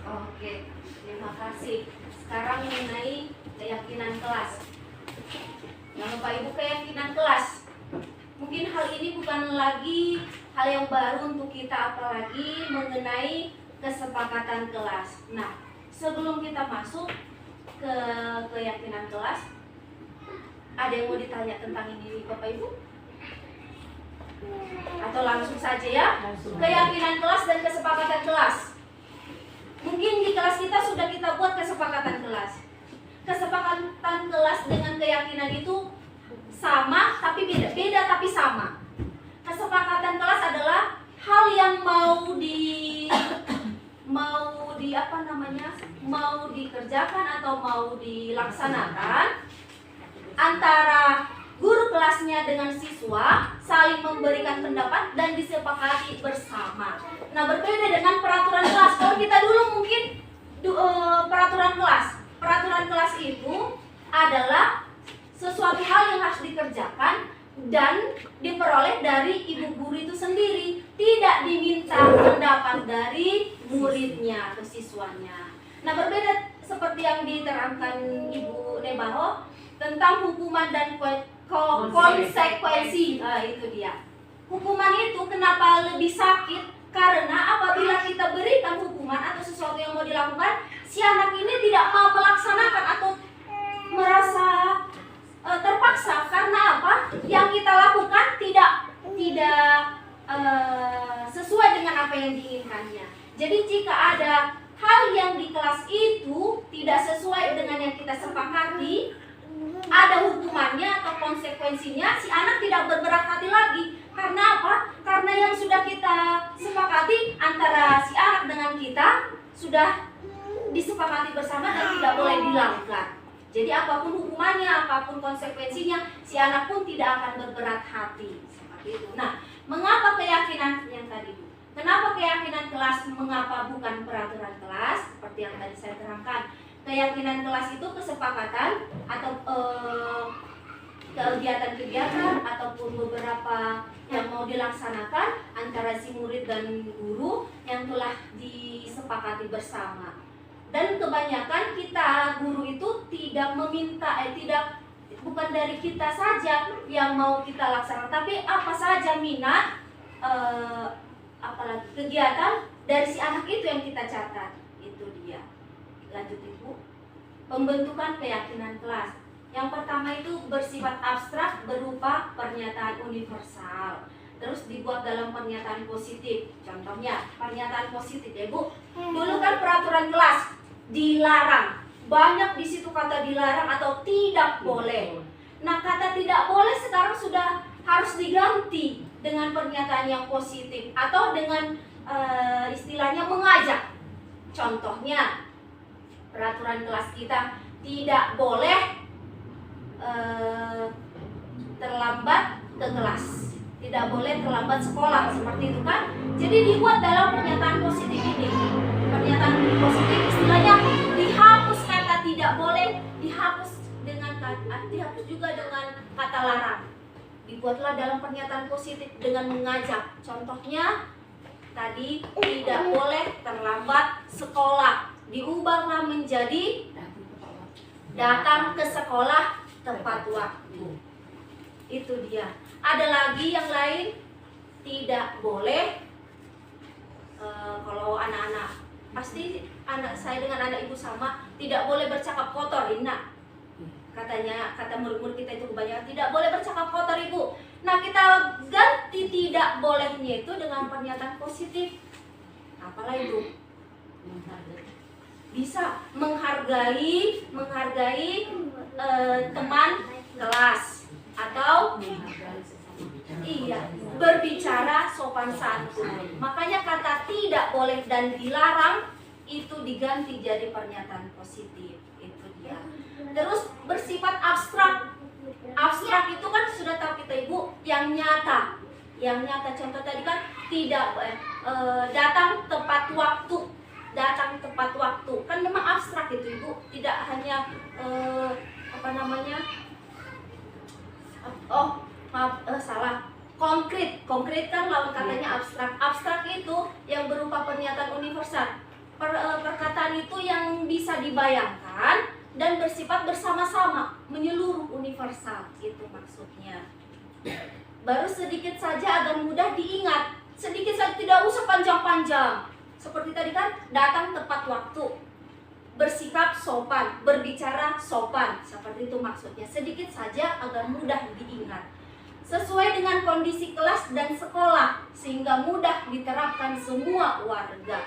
Oke, terima kasih. Sekarang mengenai keyakinan kelas. Yang Bapak Ibu, keyakinan kelas. Mungkin hal ini bukan lagi hal yang baru untuk kita, apalagi mengenai kesepakatan kelas. Nah, sebelum kita masuk ke keyakinan kelas, ada yang mau ditanya tentang ini Bapak Ibu? Atau langsung saja ya? Keyakinan kelas dan kesepakatan kelas. Mungkin di kelas kita sudah kita buat kesepakatan kelas. Kesepakatan kelas dengan keyakinan itu sama tapi beda, beda tapi sama. Kesepakatan kelas adalah hal yang mau dikerjakan atau mau dilaksanakan antara guru kelasnya dengan siswa, saling memberikan pendapat dan disepakati bersama. Nah, berbeda dengan peraturan kelas. Kalau kita dulu mungkin peraturan kelas. Peraturan kelas itu adalah sesuatu hal yang harus dikerjakan dan diperoleh dari ibu guru itu sendiri, tidak diminta pendapat dari muridnya atau siswanya. Nah, berbeda seperti yang diterangkan Ibu Nebaho tentang hukuman dan konsekuensi. Itu dia. Hukuman itu kenapa lebih sakit? Karena apabila kita berikan hukuman atau sesuatu yang mau dilakukan, si anak ini tidak mau melaksanakan atau merasa terpaksa. Karena apa? Yang kita lakukan tidak sesuai dengan apa yang diinginkannya. Jadi jika ada hal yang di kelas itu tidak sesuai dengan yang kita sepakati, ada hukumannya atau konsekuensinya, si anak tidak berberat hati lagi. Karena apa? Karena yang sudah kita sepakati antara si anak dengan kita sudah disepakati bersama dan tidak boleh dilanggar. Jadi apapun hukumannya, apapun konsekuensinya, si anak pun tidak akan berberat hati. Seperti itu. Nah, mengapa keyakinan yang tadi? Kenapa keyakinan kelas, mengapa bukan peraturan kelas? Seperti yang tadi saya terangkan. Keyakinan kelas itu kesepakatan atau kegiatan-kegiatan ataupun beberapa yang mau dilaksanakan antara si murid dan guru yang telah disepakati bersama. Dan kebanyakan kita guru itu tidak meminta, bukan dari kita saja yang mau kita laksanakan, tapi apa saja minat, apalagi kegiatan dari si anak itu yang kita catat. Itu dia. Lanjut Ibu. Pembentukan keyakinan kelas. Yang pertama itu bersifat abstrak berupa pernyataan universal. Terus dibuat dalam pernyataan positif. Contohnya pernyataan positif ya Bu. Dulu kan peraturan kelas dilarang. Banyak di situ kata dilarang atau tidak boleh. Nah, kata tidak boleh sekarang sudah harus diganti dengan pernyataan yang positif atau dengan istilahnya mengajak. Contohnya peraturan kelas kita tidak boleh terlambat ke kelas, tidak boleh terlambat sekolah, seperti itu kan. Jadi dibuat dalam pernyataan positif ini. Pernyataan positif istilahnya dihapus kata tidak boleh, dihapus juga dengan kata larang. Dibuatlah dalam pernyataan positif dengan mengajak. Contohnya tadi tidak boleh terlambat sekolah, diubahlah menjadi datang ke sekolah tepat waktu. Itu dia. Ada lagi yang lain, tidak boleh kalau anak-anak, pasti anak saya dengan anak ibu sama, tidak boleh bercakap kotor, Ina. Katanya, kata murid-murid kita itu kebanyakan tidak boleh bercakap kotor Ibu. Nah, kita ganti tidak bolehnya itu dengan pernyataan positif. Apalah itu? Bisa menghargai teman kelas atau berbicara sopan santun. Makanya kata tidak boleh dan dilarang itu diganti jadi pernyataan positif. Itu dia. Terus bersifat abstrak. Abstrak itu kan sudah tahu kita Ibu, yang nyata. Yang nyata contoh tadi kan tidak datang tepat waktu. Datang tepat waktu. Kan memang abstrak itu Ibu, tidak hanya salah. Konkret kan lawan katanya abstrak. Abstrak itu yang berupa pernyataan universal. Perkataan itu yang bisa dibayangkan dan bersifat bersama-sama, menyeluruh, universal. Itu maksudnya. Baru sedikit saja agar mudah diingat. Sedikit saja, tidak usah panjang-panjang. Seperti tadi kan, datang tepat waktu, bersikap sopan, berbicara sopan. Seperti itu maksudnya. Sedikit saja agar mudah diingat. Sesuai dengan kondisi kelas dan sekolah, sehingga mudah diterapkan semua warga.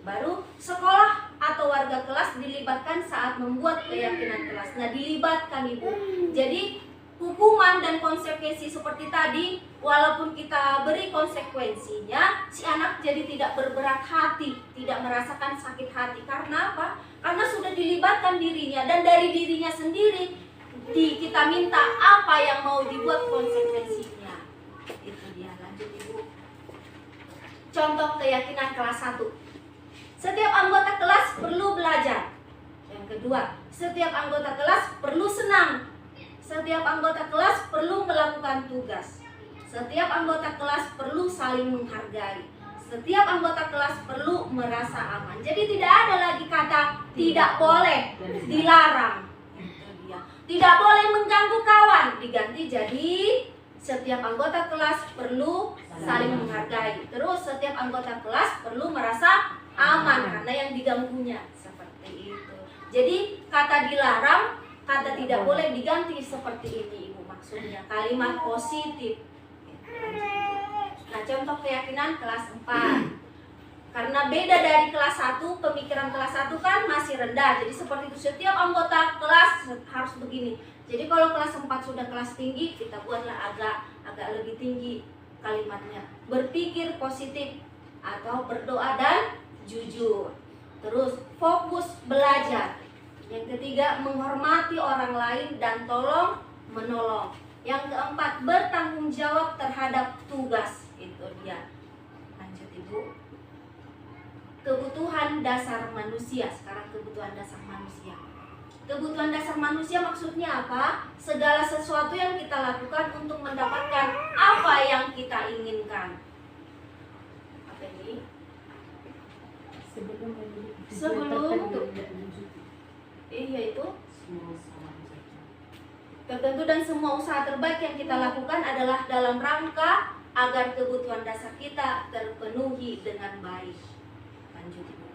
Baru sekolah atau warga kelas dilibatkan saat membuat keyakinan kelas. Nah, dilibatkan Ibu. Jadi hukuman dan konsekuensi seperti tadi, walaupun kita beri konsekuensinya, si anak jadi tidak berberat hati, tidak merasakan sakit hati. Karena apa? Karena sudah dilibatkan dirinya, dan dari dirinya sendiri kita minta apa yang mau dibuat konsekuensinya. Itu dia. Lanjut Ibu. Contoh keyakinan kelas 1. Setiap anggota kelas perlu belajar. Yang kedua, setiap anggota kelas perlu senang. Setiap anggota kelas perlu melakukan tugas. Setiap anggota kelas perlu saling menghargai. Setiap anggota kelas perlu merasa aman. Jadi tidak ada lagi kata tidak boleh, dilarang. Tidak boleh mengganggu kawan, diganti jadi setiap anggota kelas perlu saling menghargai. Terus setiap anggota kelas perlu merasa aman karena yang diganggunya. Seperti itu. Jadi kata dilarang, kata tidak boleh diganti seperti ini Ibu maksudnya. Kalimat positif. Nah, contoh keyakinan kelas 4. Karena beda dari kelas 1, pemikiran kelas 1 kan masih rendah. Jadi seperti itu, setiap anggota kelas harus begini. Jadi kalau kelas 4 sudah kelas tinggi, kita buatlah agak lebih tinggi kalimatnya. Berpikir positif atau berdoa dan jujur. Terus fokus belajar. Yang ketiga, menghormati orang lain dan tolong menolong. Yang keempat, bertanggung jawab terhadap tugas. Itu dia. Lanjut Ibu. Kebutuhan dasar manusia. Sekarang kebutuhan dasar manusia. Kebutuhan dasar manusia maksudnya apa? Segala sesuatu yang kita lakukan untuk mendapatkan apa yang kita inginkan. Apa ini? Sebelum iya itu tertentu dan semua usaha terbaik yang kita lakukan adalah dalam rangka agar kebutuhan dasar kita terpenuhi dengan baik. Lanjut Ibu.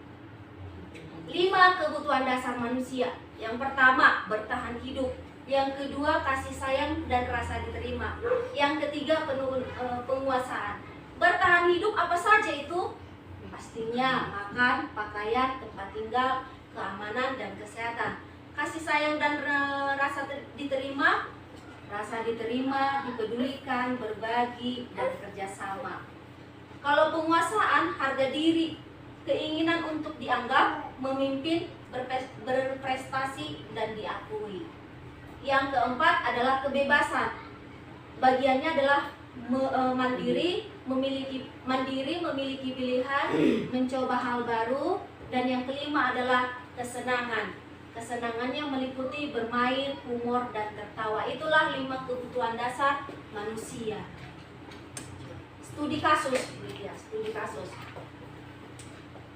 5 kebutuhan dasar manusia. Yang pertama, bertahan hidup. Yang kedua, kasih sayang dan rasa diterima. Yang ketiga, penguasaan. Bertahan hidup apa saja itu? Pastinya makan, pakaian, tempat tinggal, keamanan dan kesehatan. Kasih sayang dan rasa diterima, dipedulikan, berbagi dan kerjasama. Kalau penguasaan, harga diri, keinginan untuk dianggap, memimpin, berprestasi dan diakui. Yang keempat adalah kebebasan. Bagiannya adalah mandiri, memiliki pilihan, mencoba hal baru, dan yang kelima adalah kesenangan. Kesenangannya meliputi bermain, humor, dan tertawa. Itulah 5 kebutuhan dasar manusia. Studi kasus, ini dia, studi kasus.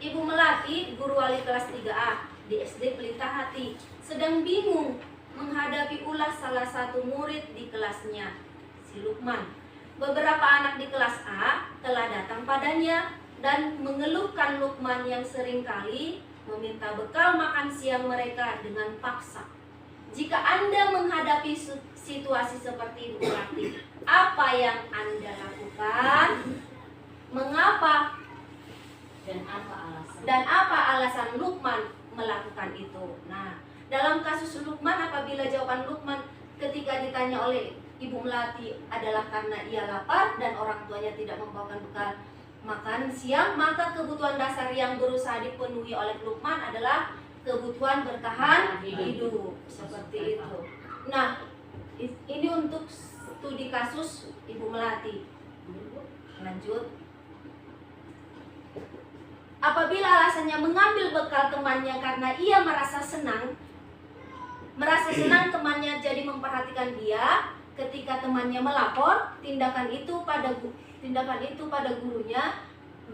Ibu Melati, guru wali kelas 3A di SD Pelita Hati, sedang bingung menghadapi ulah salah satu murid di kelasnya, si Lukman. Beberapa anak di kelas A telah datang padanya dan mengeluhkan Lukman yang seringkali meminta bekal makan siang mereka dengan paksa. Jika Anda menghadapi situasi seperti Ibu Melati, apa yang Anda lakukan? Mengapa? Dan apa alasan Lukman melakukan itu? Nah, dalam kasus Lukman, apabila jawaban Lukman ketika ditanya oleh Ibu Melati adalah karena ia lapar dan orang tuanya tidak membawakan bekal makan siang, maka kebutuhan dasar yang berusaha dipenuhi oleh Lukman adalah kebutuhan bertahan hidup. Seperti itu. Nah, ini untuk studi kasus Ibu Melati. Lanjut. Apabila alasannya mengambil bekal temannya karena ia merasa senang temannya jadi memperhatikan dia, ketika temannya melapor tindakan itu pada gurunya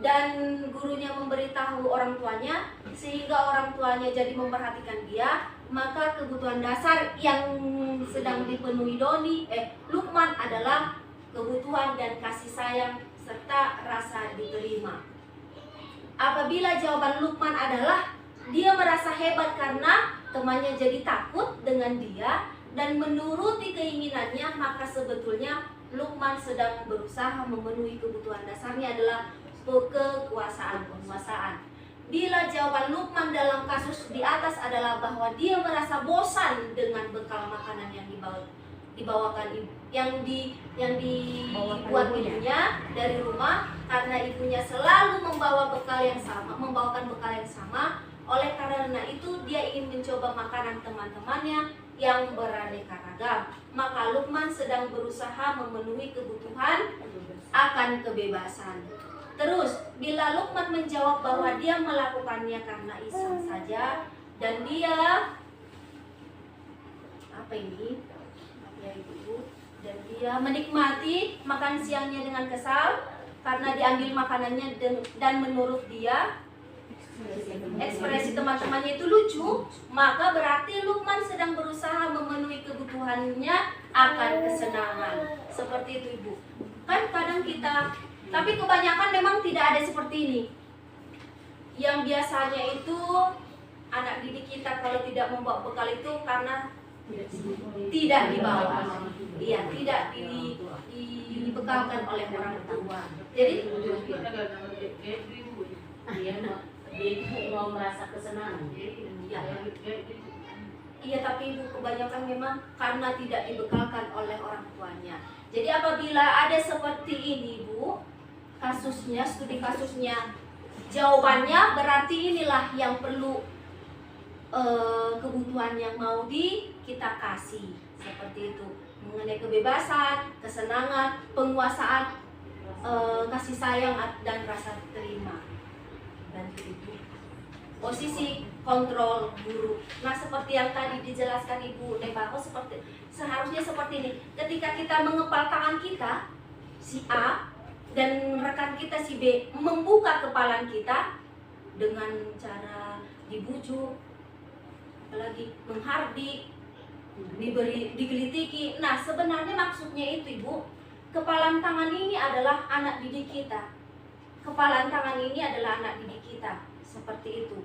dan gurunya memberitahu orang tuanya sehingga orang tuanya jadi memperhatikan dia, maka kebutuhan dasar yang sedang dipenuhi Lukman adalah kebutuhan dan kasih sayang serta rasa diterima. Apabila jawaban Lukman adalah dia merasa hebat karena temannya jadi takut dengan dia dan menuruti keinginannya, maka sebetulnya Lukman sedang berusaha memenuhi kebutuhan dasarnya adalah penguasaan. Bila jawaban Lukman dalam kasus di atas adalah bahwa dia merasa bosan dengan bekal makanan yang dibawakan ibu, yang dibuat ibunya dari rumah, karena ibunya selalu membawakan bekal yang sama. Oleh karena itu dia ingin mencoba makanan teman-temannya yang beraneka ragam. Maka Lukman sedang berusaha memenuhi kebutuhan akan kebebasan. Terus bila Lukman menjawab bahwa dia melakukannya karena iseng saja dan dia dan dia menikmati makan siangnya dengan kesal karena diambil makanannya dan menurut dia ekspresi teman-temannya itu lucu, maka berarti Lukman sedang berusaha memenuhi kebutuhannya akan kesenangan. Seperti itu Ibu. Kan kadang kita, tapi kebanyakan memang tidak ada seperti ini. Yang biasanya itu anak didik kita kalau tidak membawa bekal itu karena tidak dibawa. Iya, tidak dibekalkan oleh orang tua. Jadi dia mau merasa kesenangan. Iya, tapi Ibu kebanyakan memang karena tidak dibekalkan oleh orang tuanya. Jadi apabila ada seperti ini Ibu, kasusnya, studi kasusnya Jawabannya berarti inilah yang perlu kebutuhan yang mau kita kasih, seperti itu, mengenai kebebasan, kesenangan, penguasaan, kasih sayang dan rasa terima. Dan itu posisi kontrol guru. Nah, seperti yang tadi dijelaskan Ibu Debaho, seharusnya seperti ini. Ketika kita mengepal tangan kita, si A dan rekan kita si B membuka kepalan kita dengan cara dibujuk, apalagi menghardik, digelitiki. Nah, sebenarnya maksudnya itu, Ibu, kepalan tangan ini adalah anak didik kita. Kepalan tangan ini adalah anak didik kita, seperti itu.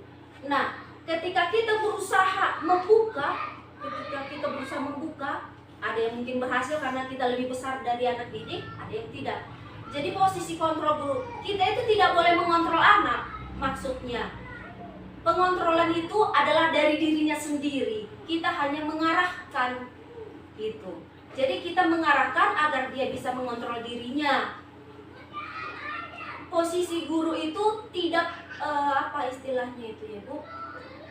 Nah, ketika kita berusaha membuka, ada yang mungkin berhasil karena kita lebih besar dari anak didik, ada yang tidak. Jadi posisi kontrol guru, kita itu tidak boleh mengontrol anak, maksudnya. Pengontrolan itu adalah dari dirinya sendiri. Kita hanya mengarahkan gitu. Jadi kita mengarahkan agar dia bisa mengontrol dirinya. Posisi guru itu tidak apa istilahnya itu ya, Bu?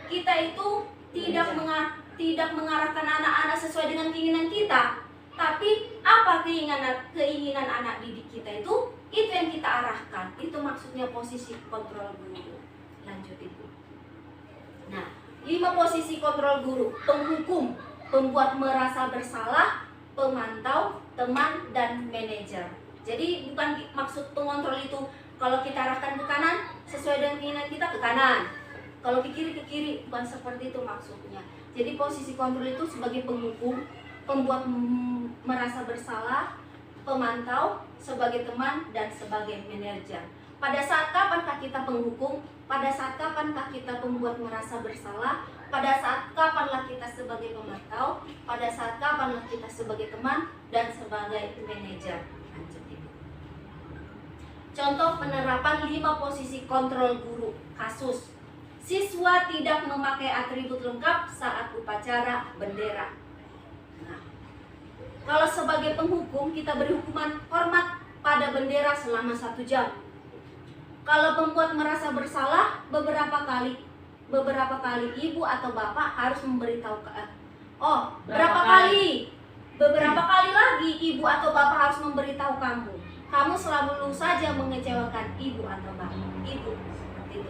Kita itu tidak mengarahkan anak-anak sesuai dengan keinginan kita. Tapi apa keinginan anak didik kita itu yang kita arahkan. Itu maksudnya posisi kontrol guru. Lanjut, Ibu. Nah, 5 posisi kontrol guru: penghukum, pembuat merasa bersalah, pemantau, teman, dan manajer. Jadi bukan maksud pengontrol itu kalau kita arahkan ke kanan sesuai dengan keinginan kita ke kanan, kalau ke kiri, bukan seperti itu maksudnya. Jadi posisi kontrol itu sebagai penghukum, pembuat merasa bersalah, pemantau, sebagai teman, dan sebagai manajer. Pada saat kapankah kita penghukum? Pada saat kapankah kita pembuat merasa bersalah? Pada saat kapanlah kita sebagai pemantau? Pada saat kapanlah kita sebagai teman dan sebagai manajer? Lanjut, Ibu. Contoh penerapan 5 posisi kontrol guru. Kasus: siswa tidak memakai atribut lengkap saat upacara bendera. Nah, kalau sebagai penghukum kita beri hukuman hormat pada bendera selama 1 jam. Kalau pembuat merasa bersalah, beberapa kali ibu atau bapak harus memberitahu beberapa kali lagi ibu atau bapak harus memberitahu kamu selalu saja mengecewakan ibu atau bapak.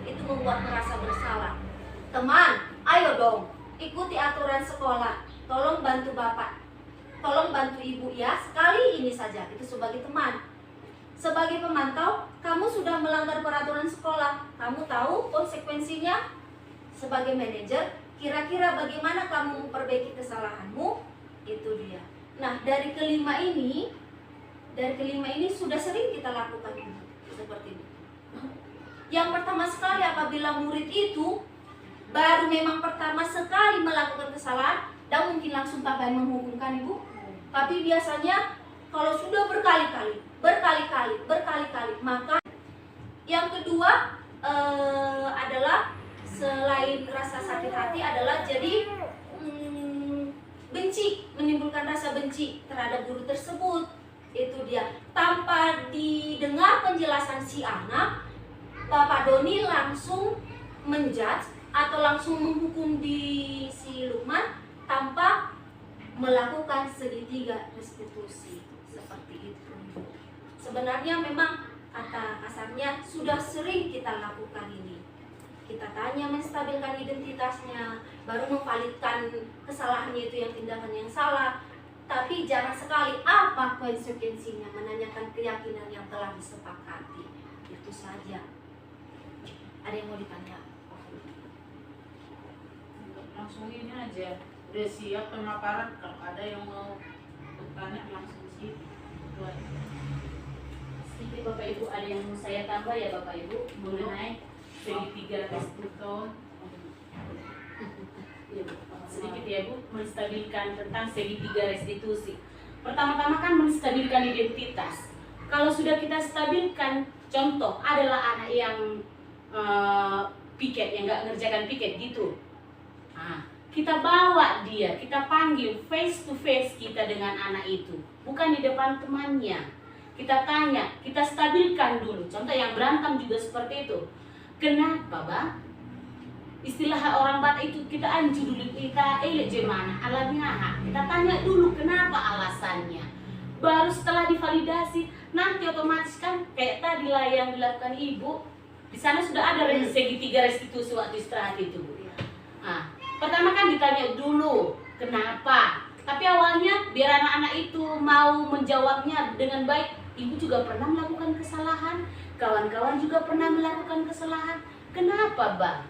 Itu membuat merasa bersalah. Teman, ayo dong ikuti aturan sekolah, tolong bantu bapak, tolong bantu ibu ya, sekali ini saja. Itu sebagai teman. Sebagai pemantau, kamu sudah melanggar peraturan sekolah, kamu tahu konsekuensinya. Sebagai manajer, kira-kira bagaimana kamu memperbaiki kesalahanmu? Itu dia. Nah, dari kelima ini sudah sering kita lakukan seperti ini. Yang pertama sekali, apabila murid itu baru memang pertama sekali melakukan kesalahan, dan mungkin langsung Bapak menghukumkan Ibu. Tapi biasanya kalau sudah berkali-kali, maka yang kedua adalah selain rasa sakit hati adalah jadi benci, menimbulkan rasa benci terhadap guru tersebut. Itu dia. Tanpa didengar penjelasan si anak, Bapak Doni langsung menjudge atau langsung menghukum di si Lukman tanpa melakukan segitiga restitusi. Seperti itu. Sebenarnya memang kata kasarnya sudah sering kita lakukan ini. Kita tanya menstabilkan identitasnya, baru memvalidkan kesalahannya itu yang tindakan yang salah. Tapi jarang sekali apa konsekuensinya, menanyakan keyakinan yang telah disepakati. Itu saja. Ada yang mau ditanya? Langsung ini aja, udah siap pemaparan. Kalau ada yang mau bertanya langsung sih. Sedikit Bapak Ibu, ada yang mau saya tambah ya Bapak Ibu mengenai segitiga restitusi. Sedikit ya Bu, menstabilkan tentang segitiga restitusi. Pertama-tama kan menstabilkan identitas. Kalau sudah kita stabilkan, contoh adalah anak yang piket, yang nggak ngerjakan piket gitu. Nah, kita bawa dia, kita panggil face to face kita dengan anak itu, bukan di depan temannya. Kita tanya, kita stabilkan dulu. Contoh yang berantem juga seperti itu. Kenapa, Bang? Istilah orang Batak itu kita anju dulu, kita elek gimana alamnya. Kita tanya dulu kenapa alasannya. Baru setelah divalidasi, nanti otomatis kan kayak tadi lah yang dilakukan Ibu. Di sana sudah ada segitiga restitusi waktu istirahat itu. Nah, pertama kan ditanya dulu kenapa. Tapi awalnya biar anak-anak itu mau menjawabnya dengan baik. Ibu juga pernah melakukan kesalahan, kawan-kawan juga pernah melakukan kesalahan. Kenapa, Bang?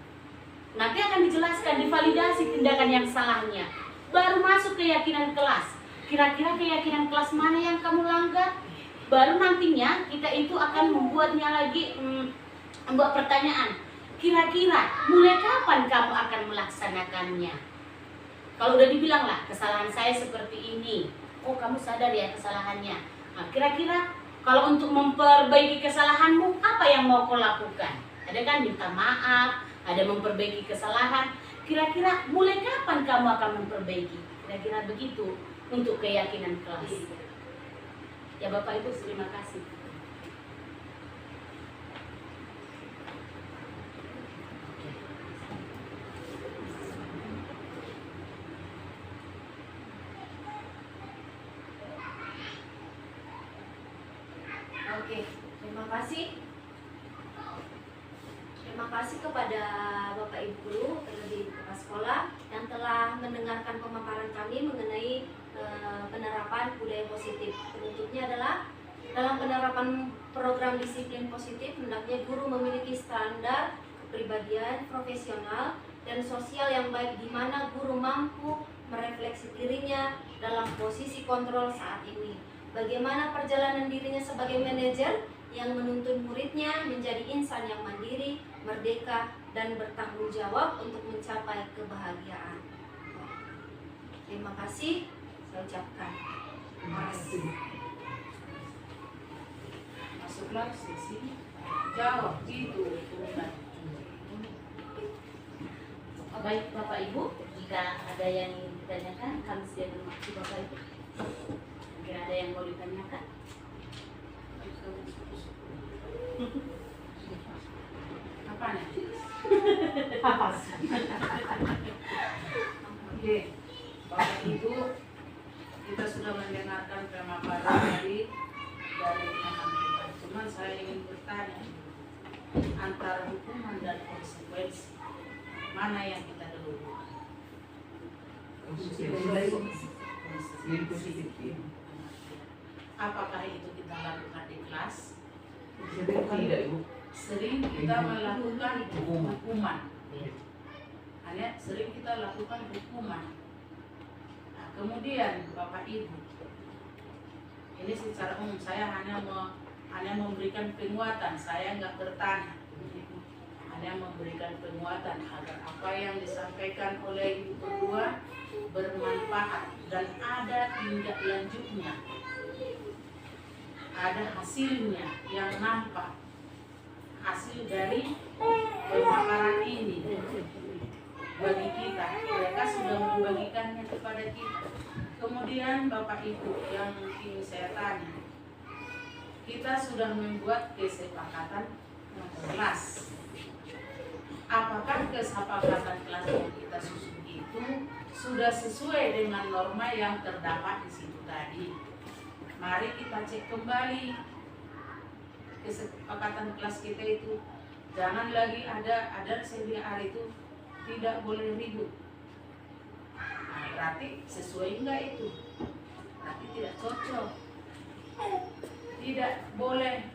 Nanti akan dijelaskan, divalidasi tindakan yang salahnya. Baru masuk keyakinan kelas. Kira-kira keyakinan kelas mana yang kamu langgar? Baru nantinya kita itu akan membuatnya lagi, membuat pertanyaan. Kira-kira mulai kapan kamu akan melaksanakannya? Kalau udah dibilang lah, kesalahan saya seperti ini. Oh, kamu sadar ya kesalahannya. Nah, kira-kira kalau untuk memperbaiki kesalahanmu, apa yang mau kau lakukan? Ada kan minta maaf, ada memperbaiki kesalahan. Kira-kira mulai kapan kamu akan memperbaiki? Kira-kira begitu untuk keyakinan kelas. Ya Bapak Ibu, terima kasih. Oke, terima kasih. Terima kasih kepada Bapak Ibu Guru, terlebih kepala sekolah yang telah mendengarkan pemaparan kami mengenai penerapan budaya positif. Penutupnya adalah dalam penerapan program disiplin positif, hendaknya guru memiliki standar kepribadian, profesional, dan sosial yang baik, di mana guru mampu merefleksi dirinya dalam posisi kontrol saat ini. Bagaimana perjalanan dirinya sebagai manajer yang menuntun muridnya menjadi insan yang mandiri, merdeka, dan bertanggung jawab untuk mencapai kebahagiaan. Terima kasih, saya ucapkan. Terima kasih. Masuklah sesi jawab itu. Baik Bapak Ibu, jika ada yang ingin ditanyakan, kami siap waktu Bapak Ibu. Mungkin ada yang mau ditanyakan? Apa nih? Apa? Oke, Bapak Ibu, kita sudah mendengarkan pemaparan dari teman kita. Cuman saya ingin bertanya, antara hukuman dan konsekuensi, mana yang kita dahulukan? Apakah itu kita lakukan di kelas? Tidak, Ibu. Sering kita melakukan hukuman. Hanya sering kita lakukan hukuman. Nah, kemudian Bapak Ibu, ini secara umum saya hanya memberikan penguatan, saya nggak bertanya. Hanya memberikan penguatan agar apa yang disampaikan oleh Ibu berdua bermanfaat dan ada tindak lanjutnya, ada hasilnya yang nampak, hasil dari pemaparan ini bagi kita. Mereka sudah membagikannya kepada kita. Kemudian Bapak Ibu, yang ingin saya tanya, kita sudah membuat kesepakatan kelas. Apakah kesepakatan kelas yang kita susun itu sudah sesuai dengan norma yang terdapat di situ tadi? Mari kita cek kembali kesepakatan kelas kita itu. Jangan lagi ada sehari itu tidak boleh ribut. Nah, berarti sesuai enggak itu? Berarti tidak cocok. Tidak boleh,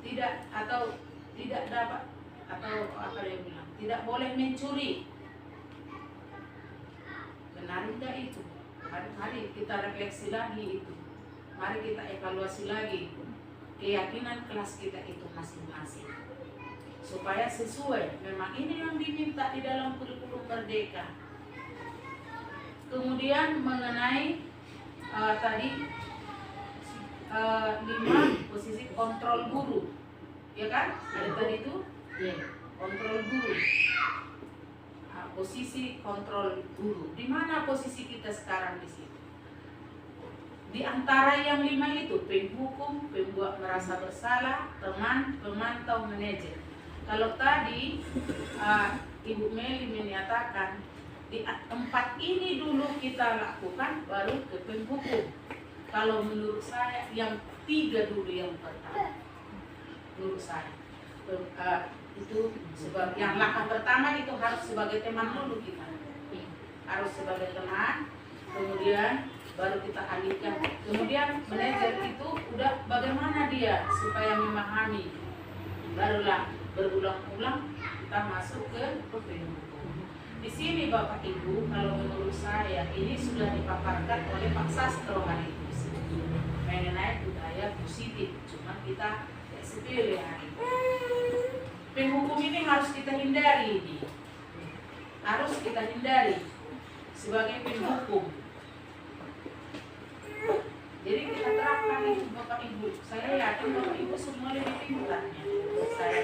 tidak atau tidak dapat, atau apa dia bilang, tidak boleh mencuri. Benar enggak itu? Mari kita refleksi lagi itu. Mari kita evaluasi lagi keyakinan kelas kita itu masing-masing, supaya sesuai. Memang ini yang diminta di dalam kurikulum Merdeka. Kemudian mengenai tadi 5 posisi kontrol guru, ya kan? Ada tadi itu, kontrol guru. Posisi kontrol guru. Di mana posisi kita sekarang di situ? Di antara yang 5 itu, penghukum, pembuat merasa bersalah, teman, pemantau, manajer. Kalau tadi Ibu Meli menyatakan di tempat ini dulu kita lakukan baru ke penghukum. Kalau menurut saya yang 3 dulu yang pertama, menurut saya itu sebab yang langkah pertama itu harus sebagai teman dulu kita, harus sebagai teman, kemudian baru kita alihkan. Kemudian manajer itu udah bagaimana dia supaya memahami, barulah berulang-ulang kita masuk ke penghukum. Di sini Bapak Ibu, kalau menurut saya ini sudah dipaparkan oleh Pak Sastro hari itu mengenai budaya positif, cuma kita sepele hari ini. Penghukum ini harus kita hindari, ini harus kita hindari sebagai penghukum. Jadi kita terapkan itu Bapak Ibu. Saya yakin Bapak Ibu semua lebih pintarnya. Saya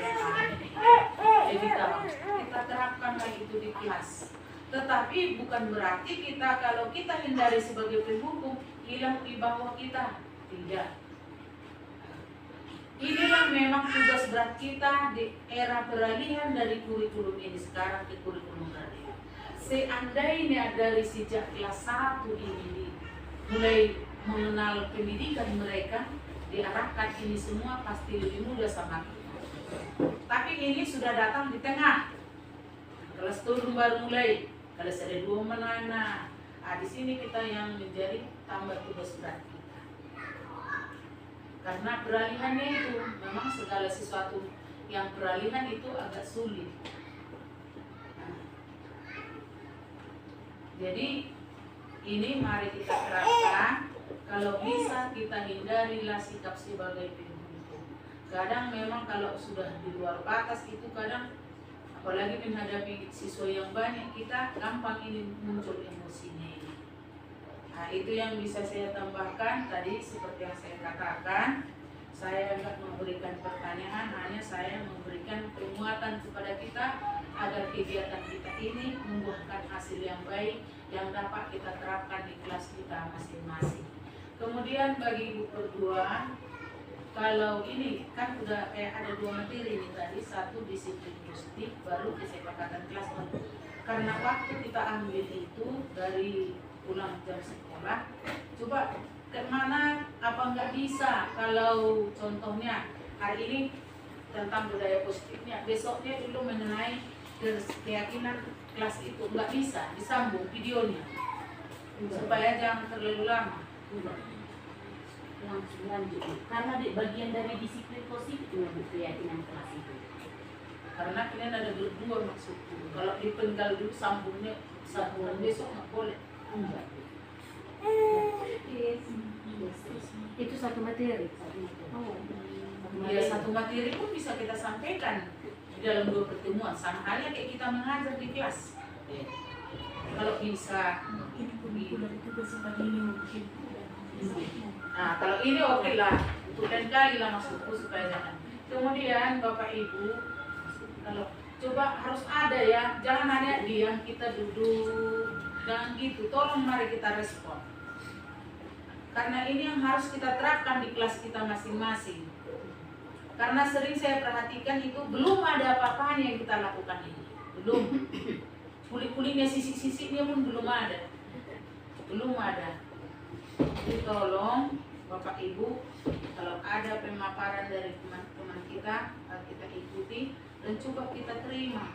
lebih tahu. Kita terapkan lagi itu di kelas. Tetapi bukan berarti kita kalau kita hindari sebagai penghukum hilang wibawa kita. Tidak. Inilah memang tugas berat kita di era peralihan dari kurikulum ini sekarang ke kurikulum baru. Seandainya dari sejak kelas 1 ini mulai mengenal pendidikan mereka, diarahkan ini semua pasti lebih mudah sama kita. Tapi ini sudah datang di tengah. Kelas turun baru mulai. Kelas ada 2 menana. Di sini kita yang menjadi tambah tugas berat kita. Karena peralihannya itu memang segala sesuatu yang peralihan itu agak sulit. Jadi ini mari kita terapkan. Kalau bisa kita hindarilah sikap sebagai penghukum. Kadang memang kalau sudah di luar batas itu kadang apalagi menghadapi siswa yang banyak kita gampang ini muncul emosinya ini. Nah, itu yang bisa saya tambahkan tadi seperti yang saya katakan. Saya enggak memberikan pertanyaan, hanya saya memberikan penguatan kepada kita agar kegiatan kita ini membuahkan hasil yang baik yang dapat kita terapkan di kelas kita masing-masing. Kemudian bagi ibu berdua, kalau ini kan udah kayak ada 2 materi ini tadi, 1 disiplin positif, baru kesepakatan kelas. Karena waktu kita ambil itu dari pulang jam sekolah, coba kemana apa nggak bisa kalau contohnya hari ini tentang budaya positifnya, besoknya dulu mengenai keyakinan kelas itu nggak bisa disambung videonya supaya jangan terlalu lama. Langsung lanjut karena di bagian dari disiplin positif dengan keyakinan kelas itu. Karena kalian ada berdua maksudku. Kalau dipenggal dulu sambungan besok nggak boleh. Enggak. Itu satu materi. Ya 1 materi pun bisa kita sampaikan di dalam 2 pertemuan. Sama halnya kayak kita mengajar di kelas. Kalau bisa. Nah kalau ini oke lah. Untuk lain kali lah maksudku supaya jangan. Kemudian Bapak Ibu, kalau coba harus ada ya, jangan hanya diam kita duduk, jangan gitu. Tolong mari kita respon. Karena ini yang harus kita terapkan di kelas kita masing-masing. Karena sering saya perhatikan itu belum ada apa-apanya yang kita lakukan ini. Belum. Kulit-kulitnya, sisik-sisiknya pun belum ada. Belum ada. Jadi tolong Bapak Ibu, kalau ada pemaparan dari teman-teman kita, kita ikuti dan coba kita terima.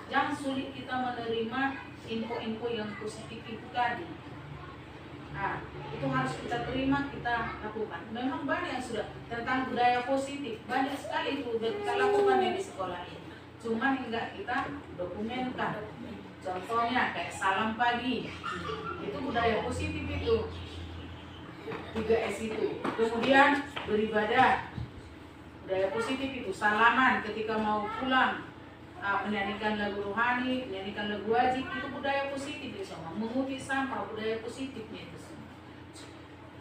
Jangan sulit kita menerima info-info yang positif itu tadi. Nah, itu harus kita terima, kita lakukan. Memang banyak yang sudah tentang budaya positif, banyak sekali itu sudah kita lakukan di sekolah ini. Cuma enggak kita dokumenkan. Contohnya kayak salam pagi, itu budaya positif itu. 3S itu. Kemudian beribadah, budaya positif itu. Salaman ketika mau pulang, menyanyikan lagu rohani, menyanyikan lagu wajib, itu budaya positif itu semua. Menguti sampah, budaya positifnya itu semua.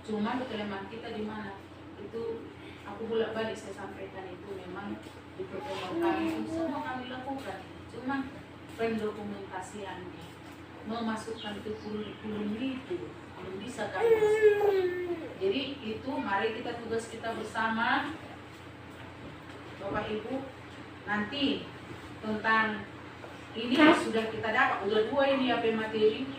Cuma kelemahan kita di mana? Itu aku bolak-balik saya sampaikan itu memang di pertemuan kami itu semua kami lakukan. Cuma pendokumentasiannya, memasukkan ke kurikulum itu belum bisa kami masukkan. Jadi itu mari kita tugas kita bersama Bapak Ibu. nanti tentang ini sudah kita dapat, udah 2 ini apa materi,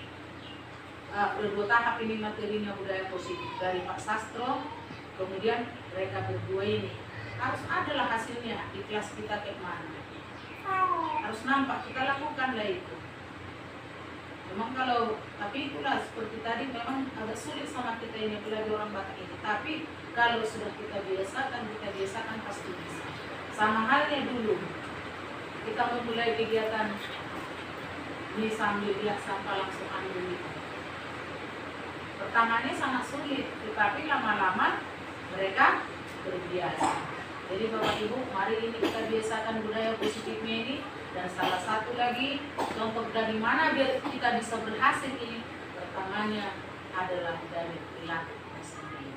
udah 2 tahap ini materinya budaya positif dari Pak Sastro, kemudian mereka berdua ini harus adalah hasilnya di kelas kita kayak mana, harus nampak kita lakukanlah itu. Memang kalau, tapi itulah seperti tadi memang agak sulit sama kita ini apalagi orang Batak ini, tapi kalau sudah kita biasakan pasti bisa. Sama halnya dulu kita memulai kegiatan ini sambil lihat sampah langsung ambil itu. Pertamanya sangat sulit, tetapi lama-lama mereka terbiasa. Jadi Bapak Ibu, mari ini kita biasakan budaya positifnya ini. Dan salah satu lagi contoh dari mana biar kita bisa berhasil ini, pertamanya adalah dari perilaku kita sendiri.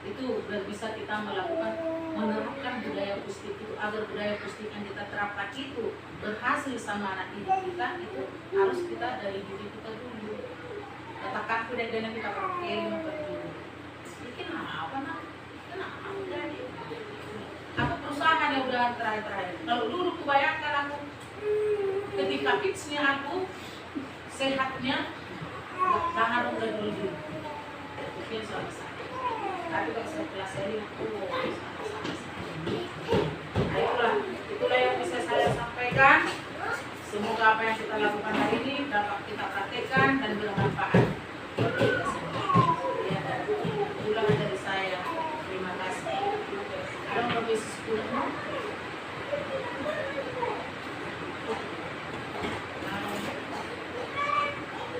Itu biar bisa kita melakukan menerapkan budaya positif itu, agar budaya positif yang kita terapkan itu berhasil sama anak didik kita, itu harus kita dari diri kita dulu. Katakan dan kita pakai dulu. Bikin apa nak? Kenapa jadi? Aku perusahaan yang udah terakhir. Kalau dulu kebayangkan aku ketika fixnya aku sehatnya tangan udah dulu. Mungkin selesai. Tapi kalau setelah saya aku itulah yang bisa saya sampaikan. Semoga apa yang kita lakukan hari ini dapat kita praktekkan dan bermanfaat. Ya, ulang dari saya. Terima kasih.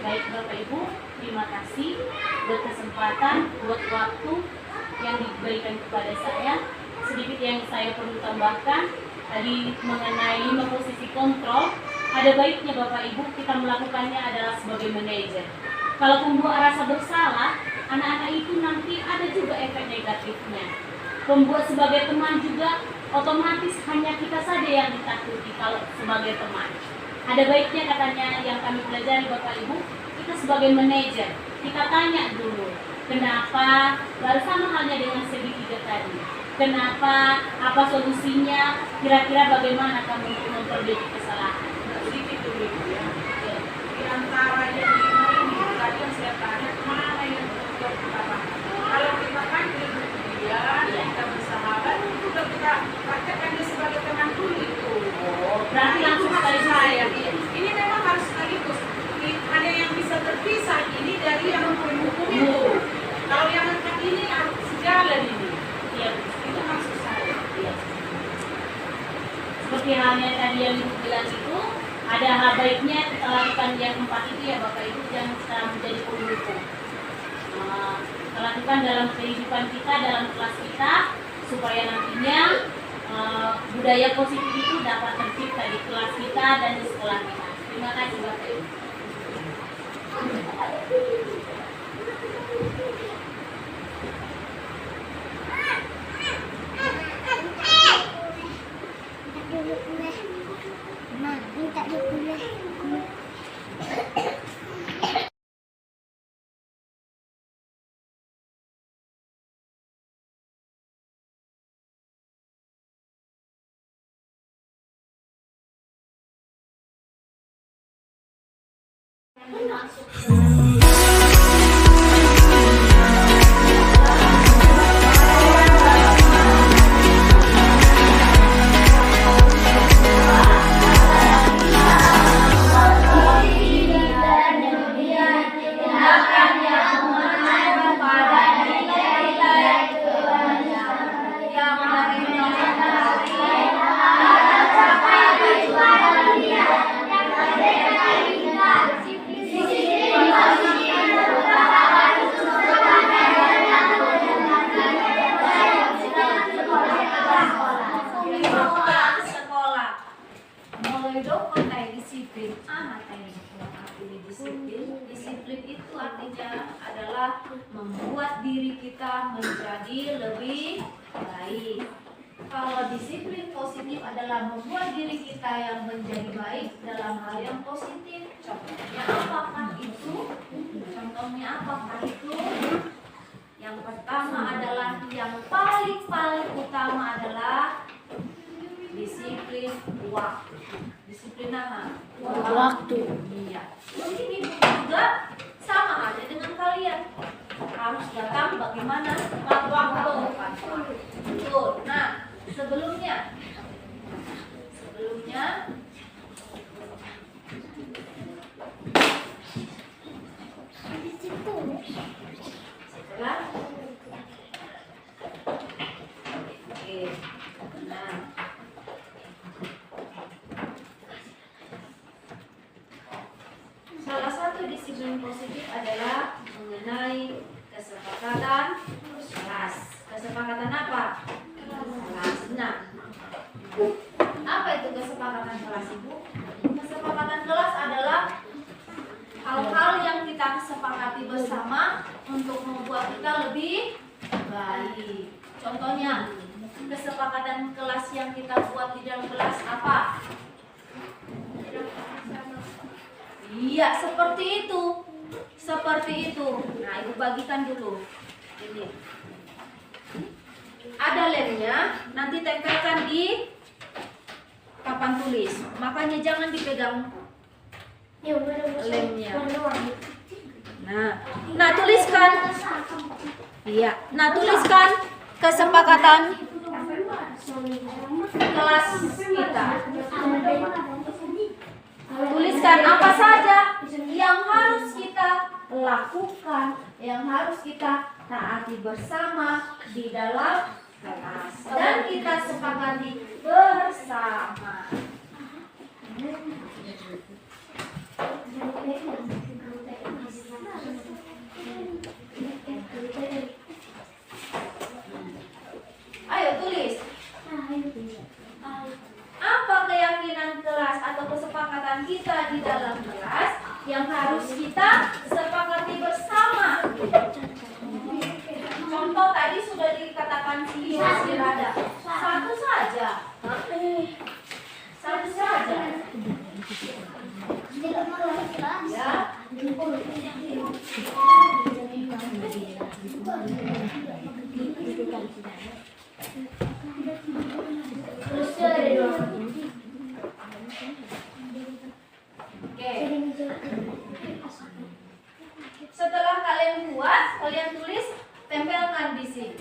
Baik Bapak Ibu, terima kasih buat kesempatan, buat waktu yang diberikan kepada saya. Sedikit yang saya perlu tambahkan tadi mengenai 5 posisi kontrol. Ada baiknya Bapak Ibu kita melakukannya adalah sebagai manajer. Kalau pembuat rasa bersalah, anak-anak itu nanti ada juga efek negatifnya. Pembuat sebagai teman juga otomatis hanya kita saja yang ditakuti kalau sebagai teman. Ada baiknya katanya yang kami pelajari Bapak Ibu, kita sebagai manajer, kita tanya dulu, kenapa, baru sama halnya dengan segi 3 tadi. Kenapa, apa solusinya, kira-kira bagaimana kamu untuk memperbaiki kesalahan. Sedikit dulu ya. Di antara yang 5 ini, tadi yang saya tanya, mana yang betul pertama. Kalau kita kan kita bersahabat, itu udah kita praktekkan dia sebagai teman dulu itu. Berarti langsung sekali saya. Ini memang harus sekaligus. Ada yang bisa terpisah ini dari yang menghukum itu. Kalau yang angkat ini harus sejalan ini. Iya, itu maksud saya. iya. Seperti halnya tadi yang Ibu bilang itu, ada hal baiknya kita lakukan yang 4 itu ya Bapak Ibu, jangan kita menjadi penghukum. Kita lakukan dalam kehidupan kita, dalam kelas kita, supaya nantinya budaya positif itu dapat tercipta di kelas kita dan di sekolah kita. Terima kasih Bapak Ibu. Tak ada kuliah. Disiplin itu artinya adalah membuat diri kita menjadi lebih baik. Kalau disiplin positif adalah membuat diri kita yang menjadi baik dalam hal yang positif. Contohnya apakah itu? Contohnya apakah itu? Yang pertama adalah, yang paling utama adalah waktu. Disiplin apa? Waktu. Iya. Mungkin ibu juga sama aja dengan kalian. Harus datang bagaimana? Tepat waktu. Betul. Nah, sebelumnya setelah oke. Nah, salah satu disiplin positif adalah mengenai kesepakatan kelas. Kesepakatan apa? Kelas. Nah, apa itu kesepakatan kelas, Ibu? Kesepakatan kelas adalah hal-hal yang kita sepakati bersama untuk membuat kita lebih baik. Contohnya, kesepakatan kelas yang kita buat di dalam kelas apa? Iya, seperti itu. Seperti itu. Nah, Ibu bagikan dulu. Ini. Ada lemnya, nanti tempelkan di papan tulis. Makanya jangan dipegang lemnya. Nah, tuliskan. Iya, nah tuliskan kesepakatan kelas kita. Tuliskan apa saja yang harus kita lakukan, yang harus kita taati bersama di dalam kelas dan kita sepakati bersama. Ayo tulis. Apa keyakinan kelas atau kesepakatan kita di dalam kelas yang harus kita sepakati bersama? Contoh tadi sudah dikatakan si Rada. Satu saja. Satu saja. Ya. Oke. Setelah kalian buat, kalian tulis, tempelkan di sini.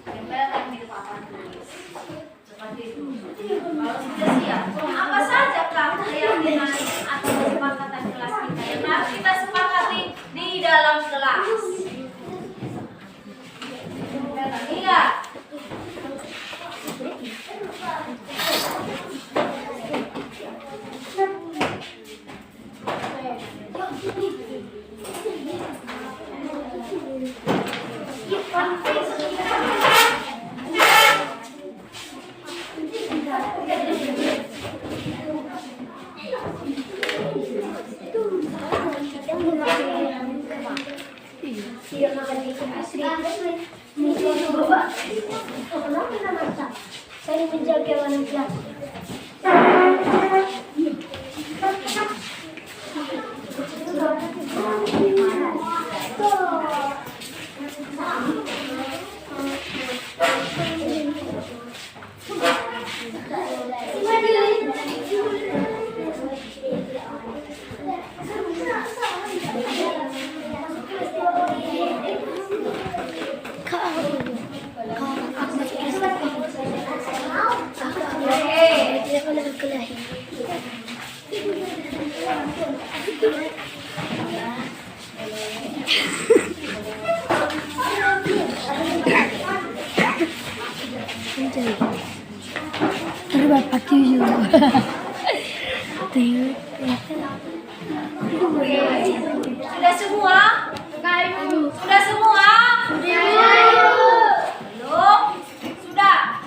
Tempelkan di papan tulis. Seperti itu. Kalau sudah siap, apa saja keyakinan atau kesepakatan kelas kita yang harus kita sepakati di dalam kelas? Ingat. Saya menjaga wanita. Bapak tujuh. Sudah semua? Sudah semua? Belum? Sudah.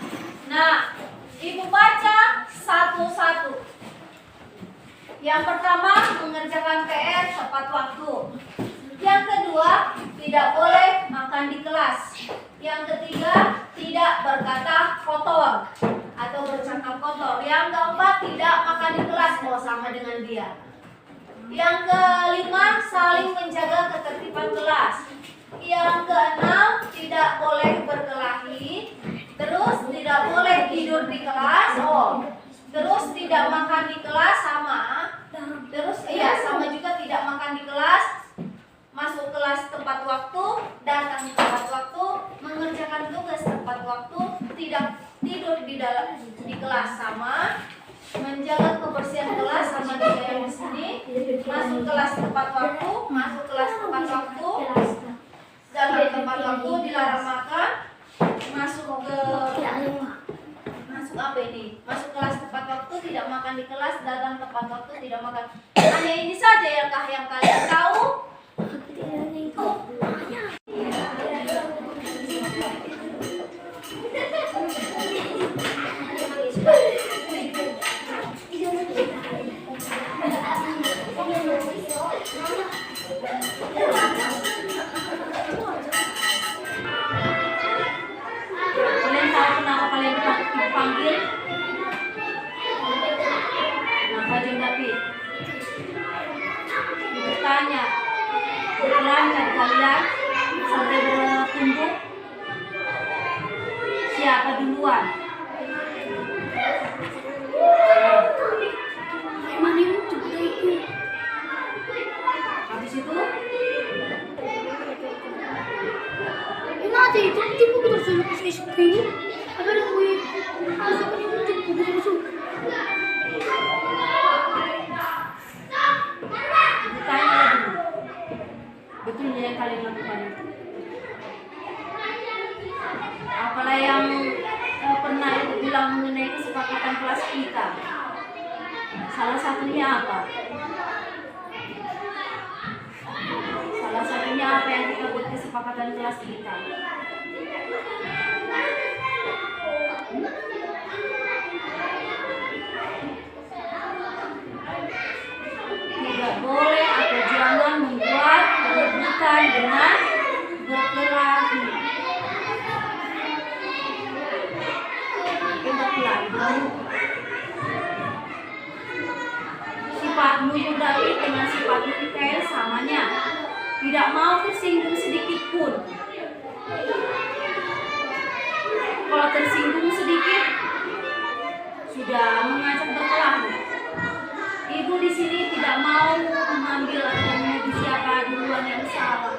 Nah, Ibu baca satu-satu. Yang pertama, mengerjakan PR tepat waktu. Yang kedua, tidak boleh makan di kelas. Yang ketiga, tidak berkata kotor atau bercakap kotor. Yang keempat, tidak makan di kelas kalau sama dengan dia. Yang kelima, saling menjaga ketertiban kelas. Yang keenam, tidak boleh berkelahi. Terus tidak boleh tidur di kelas. Oh, terus tidak makan di kelas sama. Terus sama juga tidak makan di kelas, masuk kelas tepat waktu, datang tepat waktu, mengerjakan tugas tepat waktu, tidak tidur di kelas sama, menjaga kebersihan kelas sama juga yang di sini, masuk kelas tepat waktu, masuk kelas tepat waktu, datang tepat waktu, dilarang makan, masuk apa ini? Masuk kelas tepat waktu, tidak makan di kelas, datang tepat waktu, tidak makan. Hanya ini saja yang kalian tahu? Kalian tahu kenapa kalian dipanggil? Kenapa Jeng David? Bertanya, berkelana kalian sampai bertumbuk. Siapa duluan? Habis itu? Nanti itu buku tersebut Facebook ini apa ada gue masuk ke YouTube buku tersebut. Bertanya dulu. Betulnya yang kalian lakukan itu? Apalah yang pernah Ibu bilang mengenai kesepakatan kelas kita? Salah satunya apa? Salah satunya apa yang kita buat kesepakatan kelas kita? Tidak boleh atau jangan membuat keributan dengan berkelahi. Berkelahi. Sifatmu David dengan sifatmu Mikael samanya. Tidak mau tersinggung sedikit pun. Kalau tersinggung sedikit, sudah mengajak berkelahi. Ibu di sini tidak mau mengambil atau menuduh siapa duluan yang salah.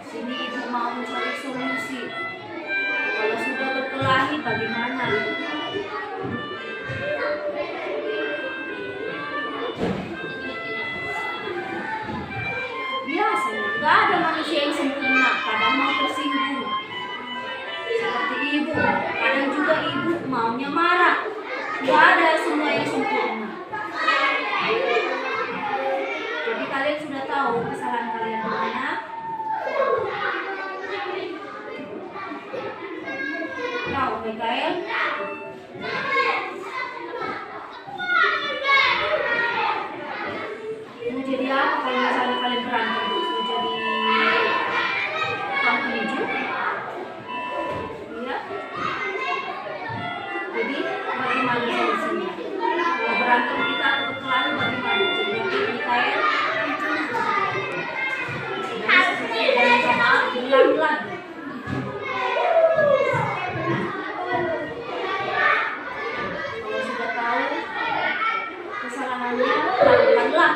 Sini ibu mau mencari solusi. Kalau sudah berkelahi, bagaimana? Biasanya nggak ada manusia yang sempurna, kadang mau tersinggung. Seperti ibu, kadang juga ibu maunya marah. Nggak ada semua yang sempurna. Jadi kalian sudah tahu kesalahan kalian di mana? Tahu, Mikael? Mau jadi apa kalau misalnya kalian berantem? Mau jadi tukang hijau? Iya? Jadi bagaimana solusinya? Kalau berantem kita atau berkelahi bagaimana? Jadi Mikael? Minta maaf, bilang lagi. Kalau sudah tahu kesalahannya, lakukanlah.